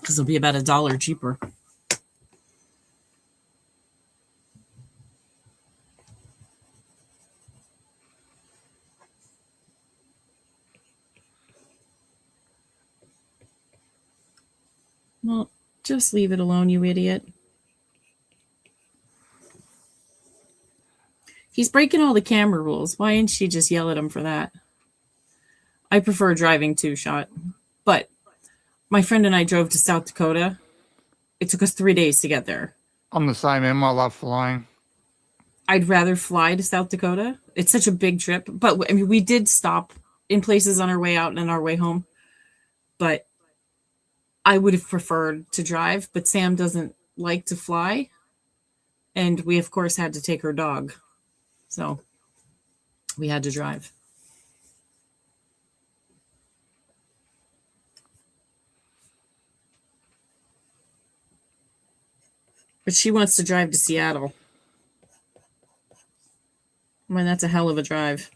because it'll be about $1 cheaper. Well, just leave it alone, you idiot. He's breaking all the camera rules. Why didn't she just yell at him for that? I prefer driving two-shot. But my friend and I drove to South Dakota. It took us 3 days to get there. I'm the same, Em. I love flying. I'd rather fly to South Dakota. It's such a big trip. But, I mean, we did stop in places on our way out and on our way home. But I would have preferred to drive. But Sam doesn't like to fly. And we, of course, had to take her dog. So we had to drive. But she wants to drive to Seattle. I mean, that's a hell of a drive.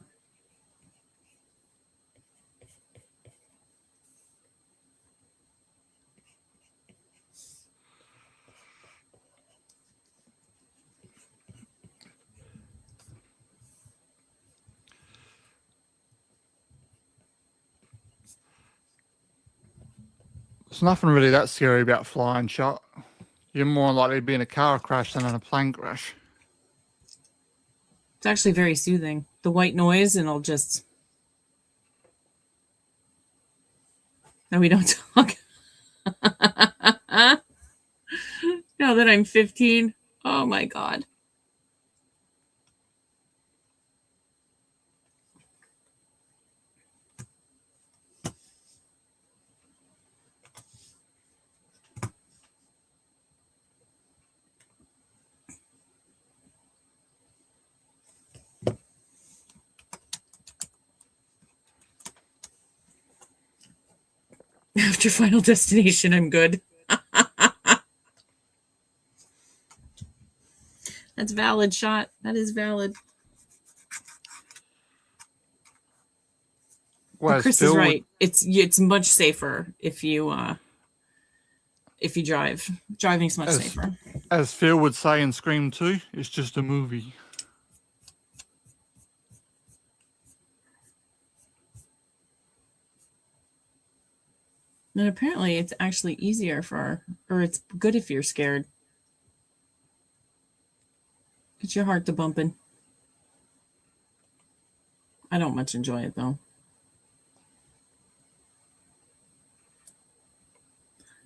There's nothing really that scary about flying, shot. You're more likely to be in a car crash than in a plane crash. It's actually very soothing. The white noise, and I'll just... No, we don't talk. Now that I'm 15. Oh, my God. After Final Destination, I'm good. That's valid, shot. That is valid. Well, Chris is right. It's much safer if you drive. Driving's much safer. As Phil would say in Scream 2, it's just a movie. And apparently it's actually easier or it's good if you're scared. Get your heart to bumping. I don't much enjoy it, though.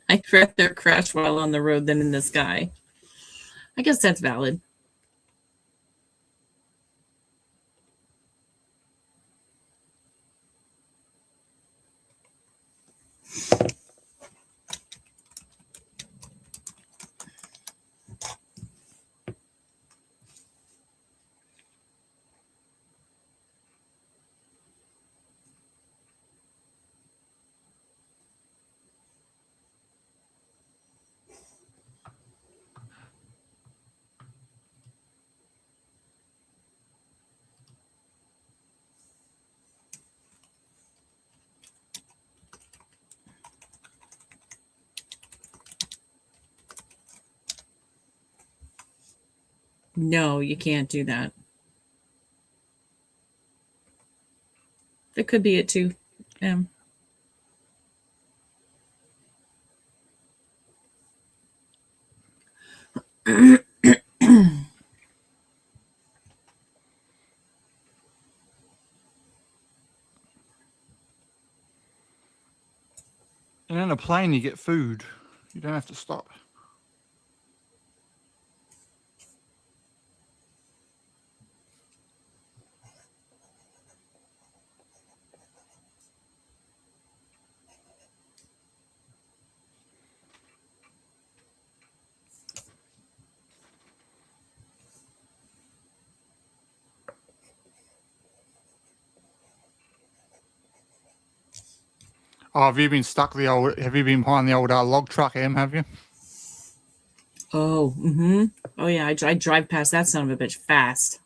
I'd rather crash while on the road than in the sky. I guess that's valid. No, you can't do that. That could be it too. And in a plane, you get food. You don't have to stop. Oh, have you been stuck the old? Have you been behind the old log truck, Em? Have you? Oh, oh yeah, I drive past that son of a bitch fast.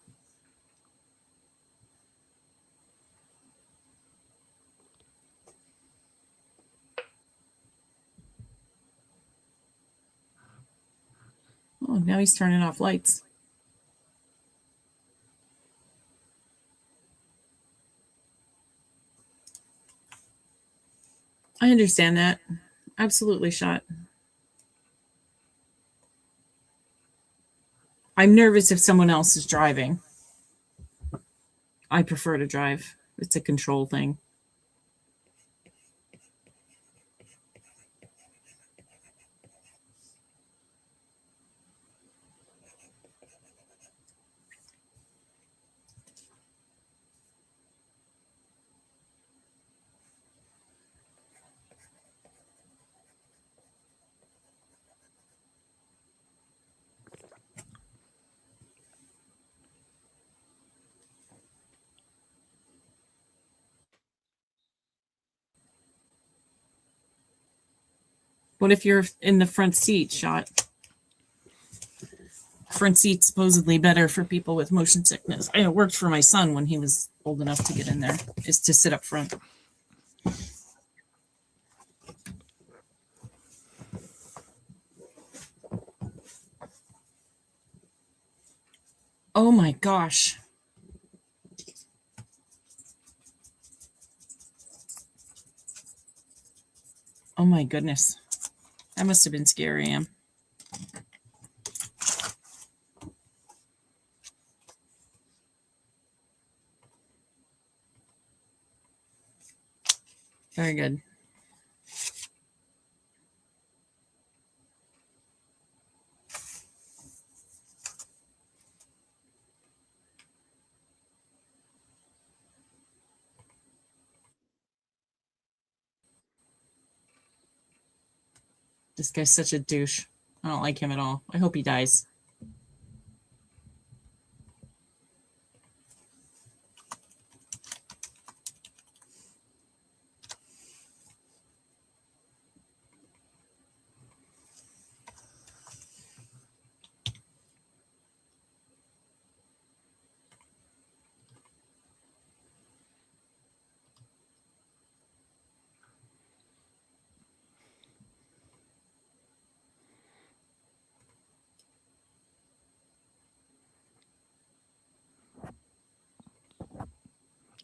Oh, now he's turning off lights. I understand that. Absolutely shot. I'm nervous if someone else is driving. I prefer to drive. It's a control thing. What if you're in the front seat, shot? Front seat's supposedly better for people with motion sickness. And it worked for my son when he was old enough to get in there, is to sit up front. Oh my gosh. Oh my goodness. That must have been scary, Am. Very good. This guy's such a douche. I don't like him at all. I hope he dies.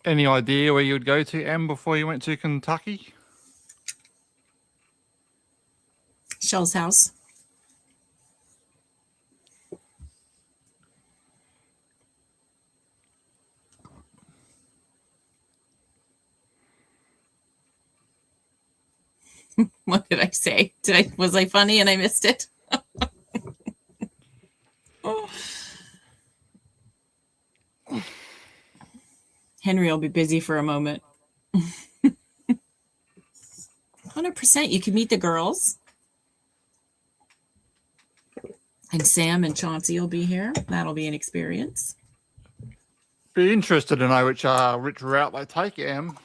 Any idea where you'd go to, Em, before you went to Kentucky? Shell's house. What did I say? Was I funny and I missed it? Oh. Henry will be busy for a moment. 100%. You can meet the girls. And Sam and Chauncey will be here. That'll be an experience. Be interested to know which route they take, Em.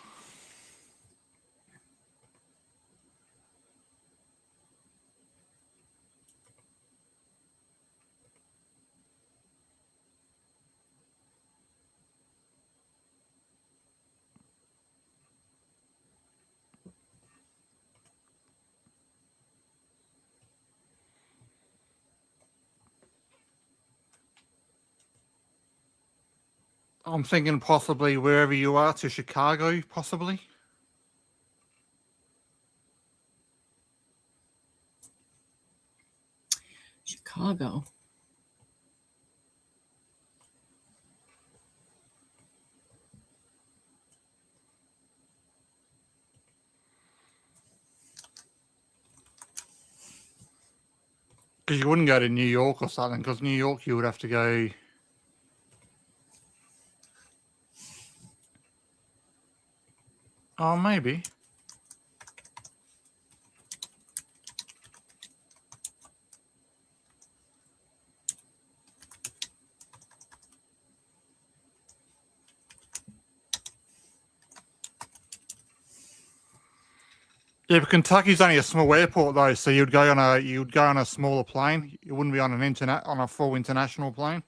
I'm thinking possibly wherever you are to Chicago, possibly. Chicago. Because you wouldn't go to New York or something, because New York you would have to go. Oh, maybe. Yeah, but Kentucky's only a small airport though, so you'd go on a smaller plane. You wouldn't be on on a full international plane.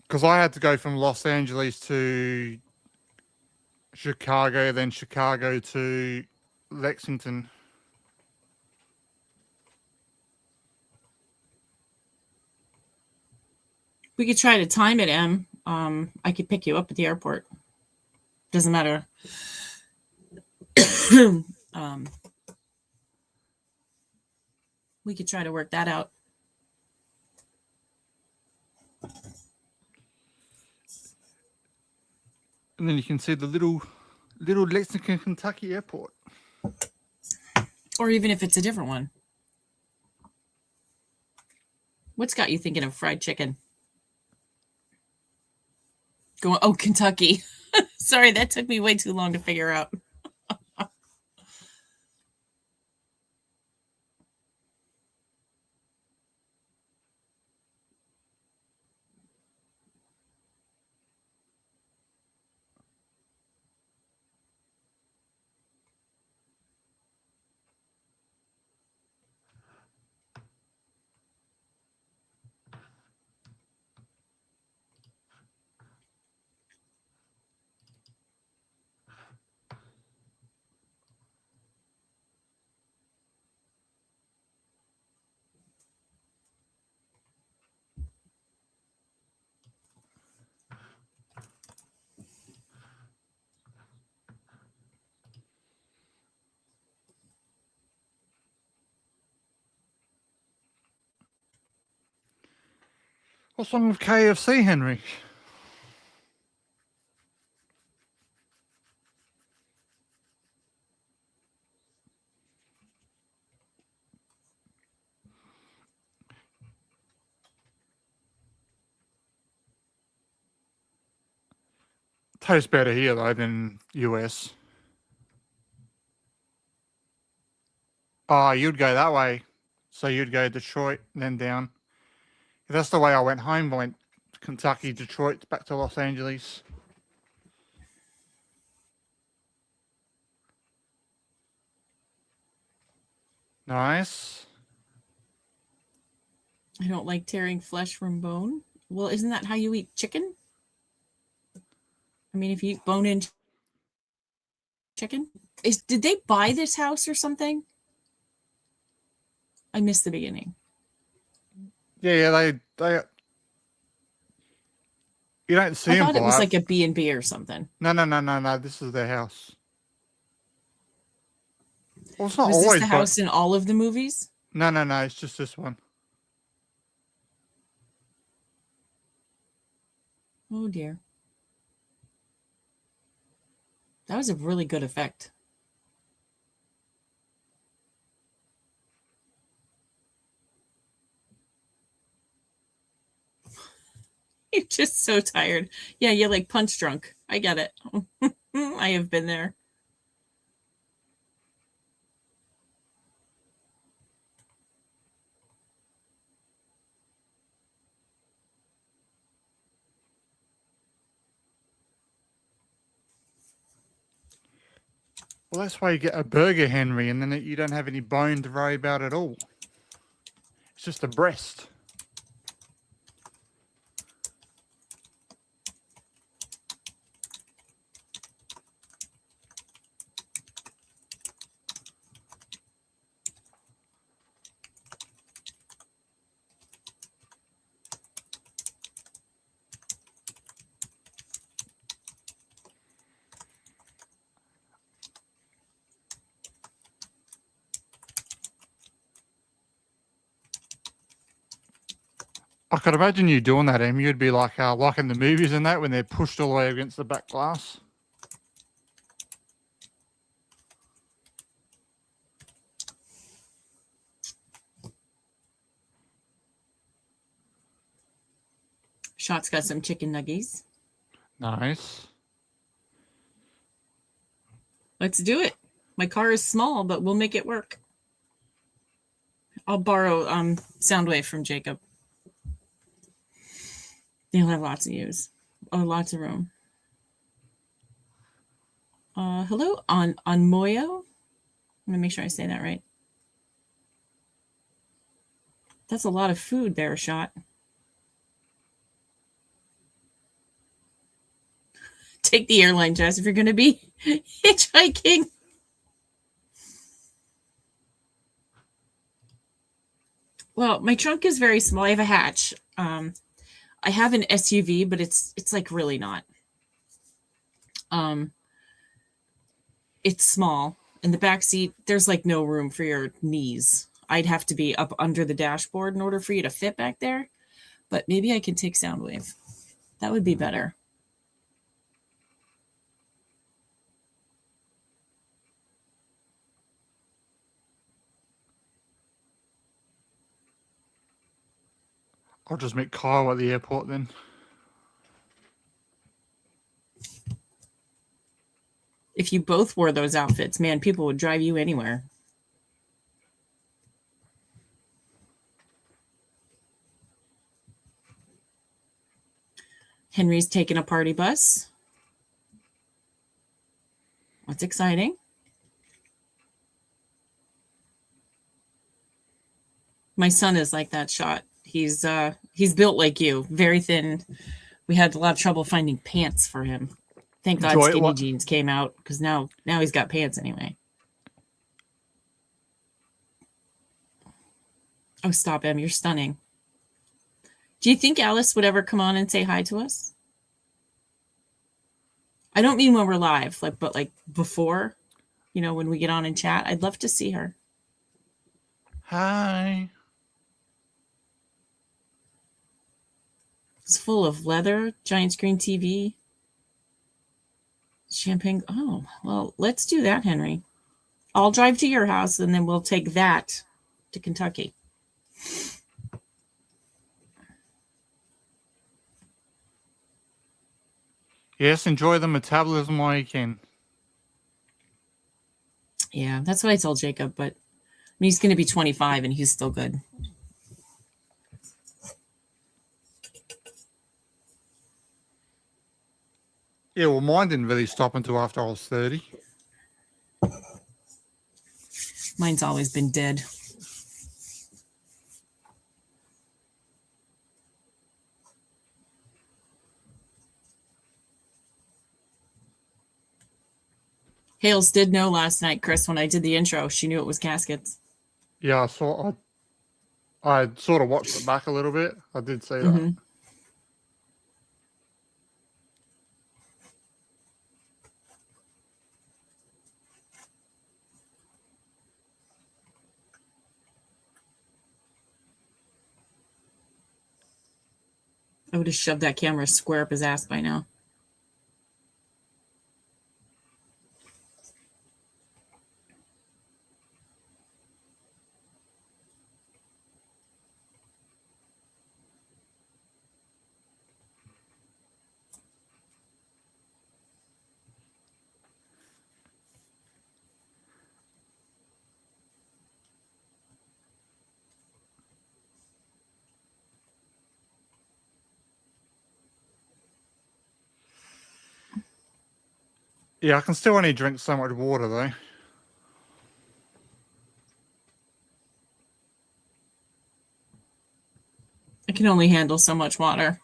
Because I had to go from Los Angeles to Chicago, then Chicago to Lexington. We could try to time it, Em. I could pick you up at the airport. Doesn't matter. We could try to work that out. And then you can see the little Lexington, Kentucky airport. Or even if it's a different one. What's got you thinking of fried chicken? Kentucky. Sorry, that took me way too long to figure out. What's wrong with KFC, Henry? Tastes better here though than US. Oh, you'd go that way. So you'd go Detroit, then down. That's the way I went home. I went Kentucky, Detroit, back to Los Angeles. Nice. I don't like tearing flesh from bone. Well, isn't that how you eat chicken? I mean, if you eat bone in chicken. Did they buy this house or something? I missed the beginning. Yeah, they. You don't see I them thought it was buy like a B&B or something. No. This is their house. Well, it's not Was this always the house in all of the movies? No. It's just this one. Oh dear. That was a really good effect. You're just so tired. Yeah, you're like punch drunk. I get it. I have been there. Well, that's why you get a burger, Henry, and then you don't have any bone to worry about at all. It's just a breast. could imagine you doing that, Em. You'd be like in the movies and that when they're pushed all the way against the back glass. Shot's got some chicken nuggies. Nice. Let's do it. My car is small, but we'll make it work. I'll borrow Soundwave from Jacob. They'll have lots of use. Oh, lots of room. Hello, on Moyo. I'm gonna make sure I say that right. That's a lot of food there, Shot. Take the airline, Jess, if you're gonna be hitchhiking. Well, my trunk is very small. I have a hatch. I have an SUV, but it's like really not. It's small. In the back seat, there's like no room for your knees. I'd have to be up under the dashboard in order for you to fit back there. But maybe I can take Soundwave. That would be better. I'll just meet Kyle at the airport then. If you both wore those outfits, man, people would drive you anywhere. Henry's taking a party bus. That's exciting. My son is like that, Shot. He's built like you, very thin. We had a lot of trouble finding pants for him. Thank God skinny jeans came out, because now he's got pants anyway. Oh, stop, Em. You're stunning. Do you think Alice would ever come on and say hi to us? I don't mean when we're live, but before, when we get on and chat. I'd love to see her. Hi. It's full of leather, giant screen TV, champagne. Oh, well, let's do that, Henry. I'll drive to your house, and then we'll take that to Kentucky. Yes, enjoy the metabolism while you can. Yeah, that's what I told Jacob, but he's going to be 25, and he's still good. Yeah, well, mine didn't really stop until after I was 30. Mine's always been dead. Hales did know last night, Chris, when I did the intro. She knew it was caskets. Yeah, I sort of watched it back a little bit. I did see that. I would have shoved that camera square up his ass by now. Yeah, I can still only drink so much water, though. I can only handle so much water.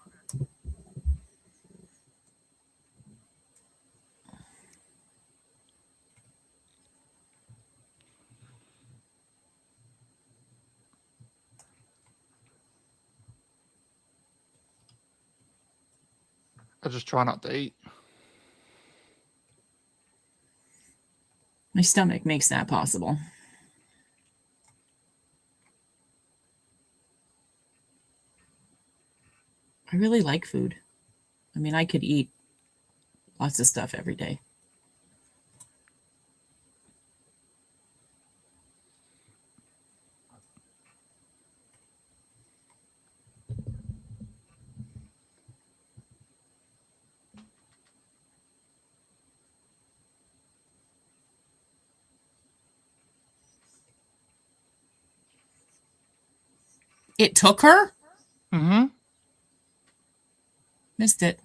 I just try not to eat. My stomach makes that possible. I really like food. I mean, I could eat lots of stuff every day. It took her? Mm-hmm. Missed it.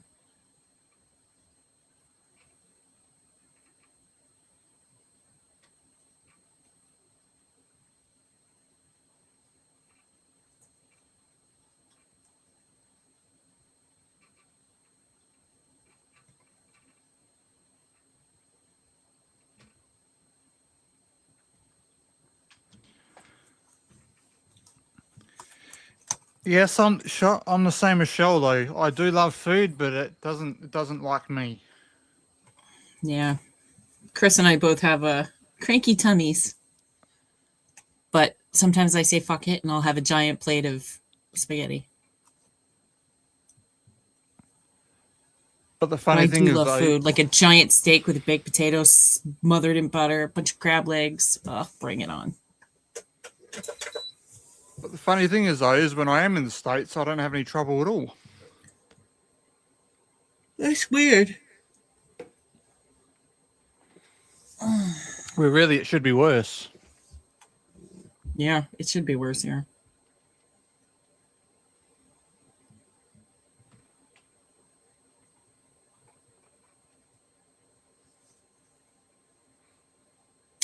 Yes, I'm the same as Shell though. I do love food, but it doesn't like me. Yeah. Chris and I both have cranky tummies. But sometimes I say fuck it and I'll have a giant plate of spaghetti. But the But funny I thing do is love though, food, like a giant steak with baked potatoes smothered in butter, a bunch of crab legs. Oh, bring it on. is when I am in the States, I don't have any trouble at all. That's weird. Where really it should be worse. Yeah, it should be worse here.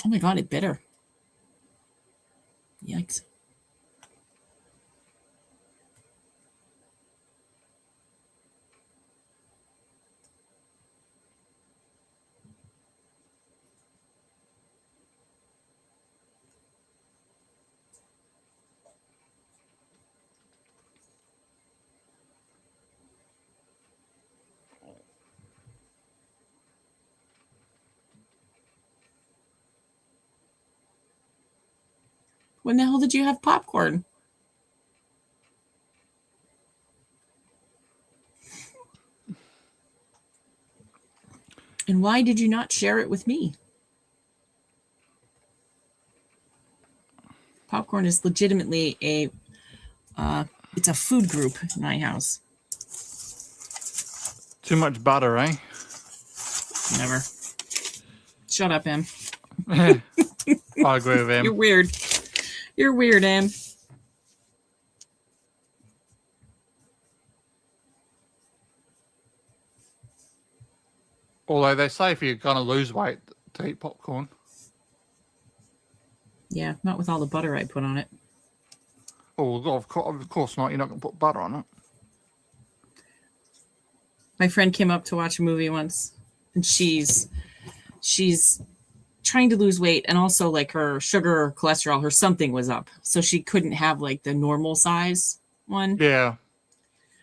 Oh my god, it bit her. Yikes. When the hell did you have popcorn? And why did you not share it with me? Popcorn is legitimately it's a food group in my house. Too much butter, eh? Never. Shut up, Em. I agree with him. You're weird. You're weird, Em. Although they say if you're gonna lose weight, to eat popcorn. Yeah, not with all the butter I put on it. Oh, of course not. You're not gonna put butter on it. My friend came up to watch a movie once, and she's trying to lose weight, and also like her sugar or cholesterol, her something was up, so she couldn't have like the normal size one Yeah.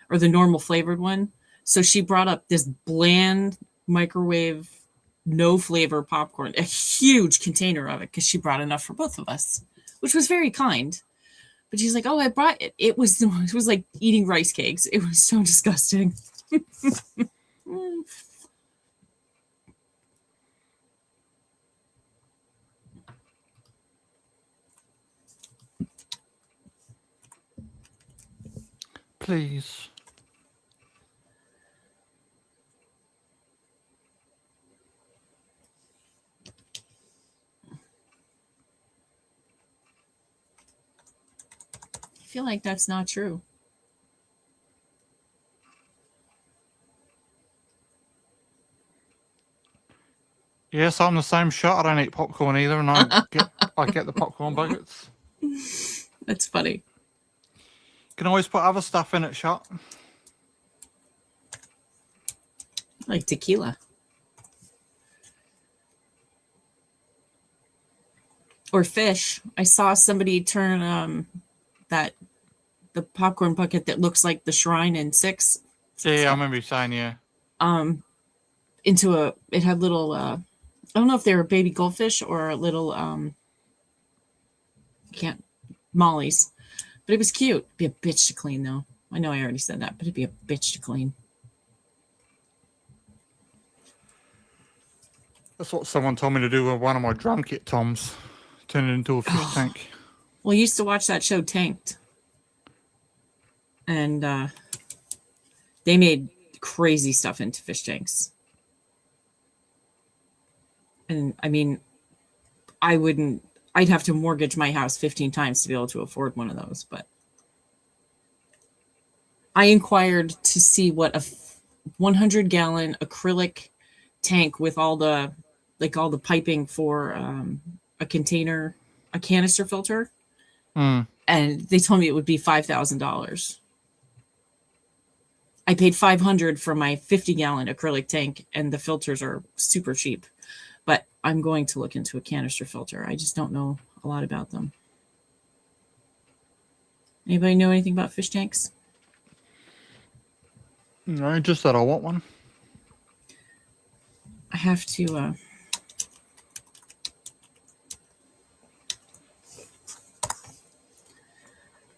or the normal flavored one. So she brought up this bland microwave, no flavor popcorn, a huge container of it, because she brought enough for both of us, which was very kind. But she's like, "Oh, I brought it. It was like eating rice cakes. It was so disgusting." Please. I feel like that's not true. Yes, I'm the same shot. I don't eat popcorn either, and I get the popcorn buckets. That's funny. Can always put other stuff in it, shot. Like tequila. Or fish. I saw somebody turn the popcorn bucket that looks like the shrine in Six. Yeah, I remember you saying, yeah. Into it had little I don't know if they were baby goldfish or little can't mollies, but it was cute. Be a bitch to clean though. I know I already said that, but it'd be a bitch to clean. That's what someone told me to do with one of my drum kit toms. Turn it into a fish tank. Well, I used to watch that show Tanked. And they made crazy stuff into fish tanks. And I mean, I'd have to mortgage my house 15 times to be able to afford one of those. But I inquired to see what a 100-gallon acrylic tank with all the piping for a canister filter. Mm. And they told me it would be $5,000. I paid $500 for my 50-gallon acrylic tank, and the filters are super cheap. But I'm going to look into a canister filter. I just don't know a lot about them. Anybody know anything about fish tanks? No, just that I want one. I have to. I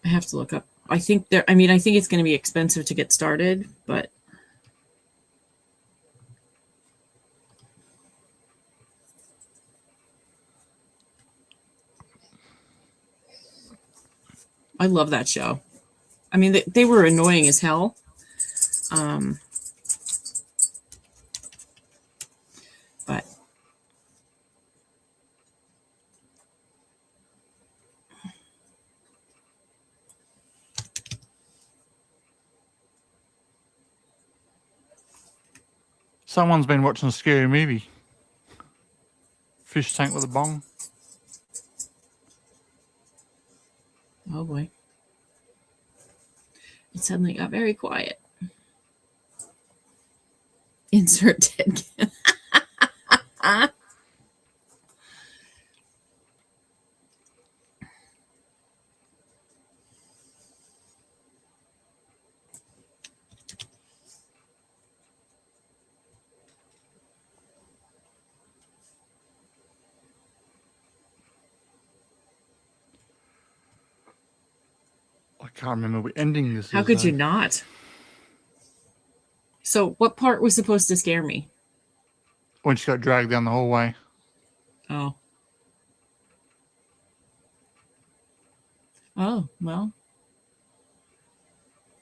have to look up. I think it's going to be expensive to get started, but I love that show. I mean, they were annoying as hell. But Someone's been watching a scary movie. Fish tank with a bong. oh boy, it suddenly got very quiet. Insert dead. I can't remember what ending this is. How could you not? So, what part was supposed to scare me? When she got dragged down the hallway. Oh. Oh, well.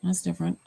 That's different.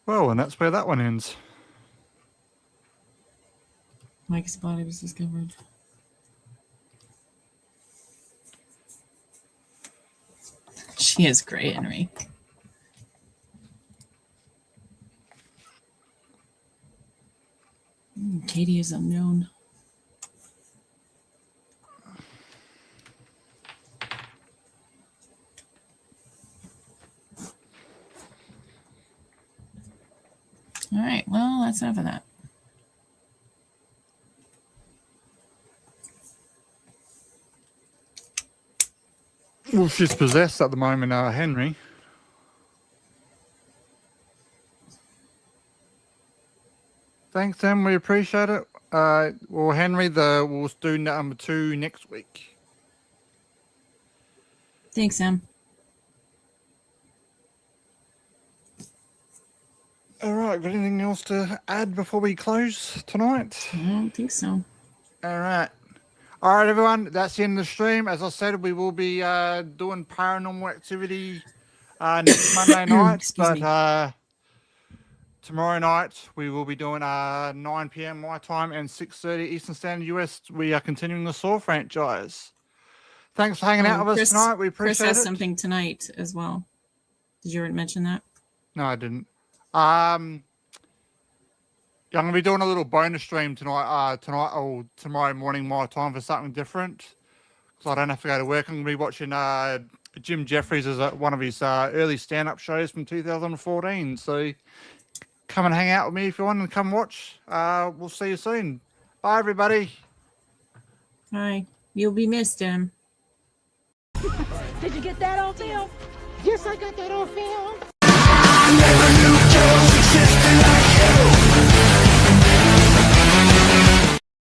Well, and that's where that one ends. Mike's body was discovered. She is great, Henry. Katie is unknown. All right, well, that's enough of that. Well, she's possessed at the moment, Henry. Thanks, Tim. We appreciate it. Well, Henry, we'll do number 2 next week. Thanks, Sam. All right. Got anything else to add before we close tonight? I don't think so. All right. All right, everyone. That's the end of the stream. As I said, we will be doing Paranormal Activity next Monday night. But tomorrow night, we will be doing 9 p.m. my time and 6:30 Eastern Standard US. We are continuing the Saw franchise. Thanks for hanging out with us tonight. We appreciate it. Chris has something tonight as well. Did you already mention that? No, I didn't. I'm going to be doing a little bonus stream tonight or tomorrow morning my time for something different. Because I don't have to go to work. I'm going to be watching Jim Jeffries is at one of his early stand-up shows from 2014. So come and hang out with me if you want and come watch. We'll see you soon. Bye, everybody. Hi. You'll be missed, Em. Did you get that on film? Yes, I got that on film. I never knew girls existed.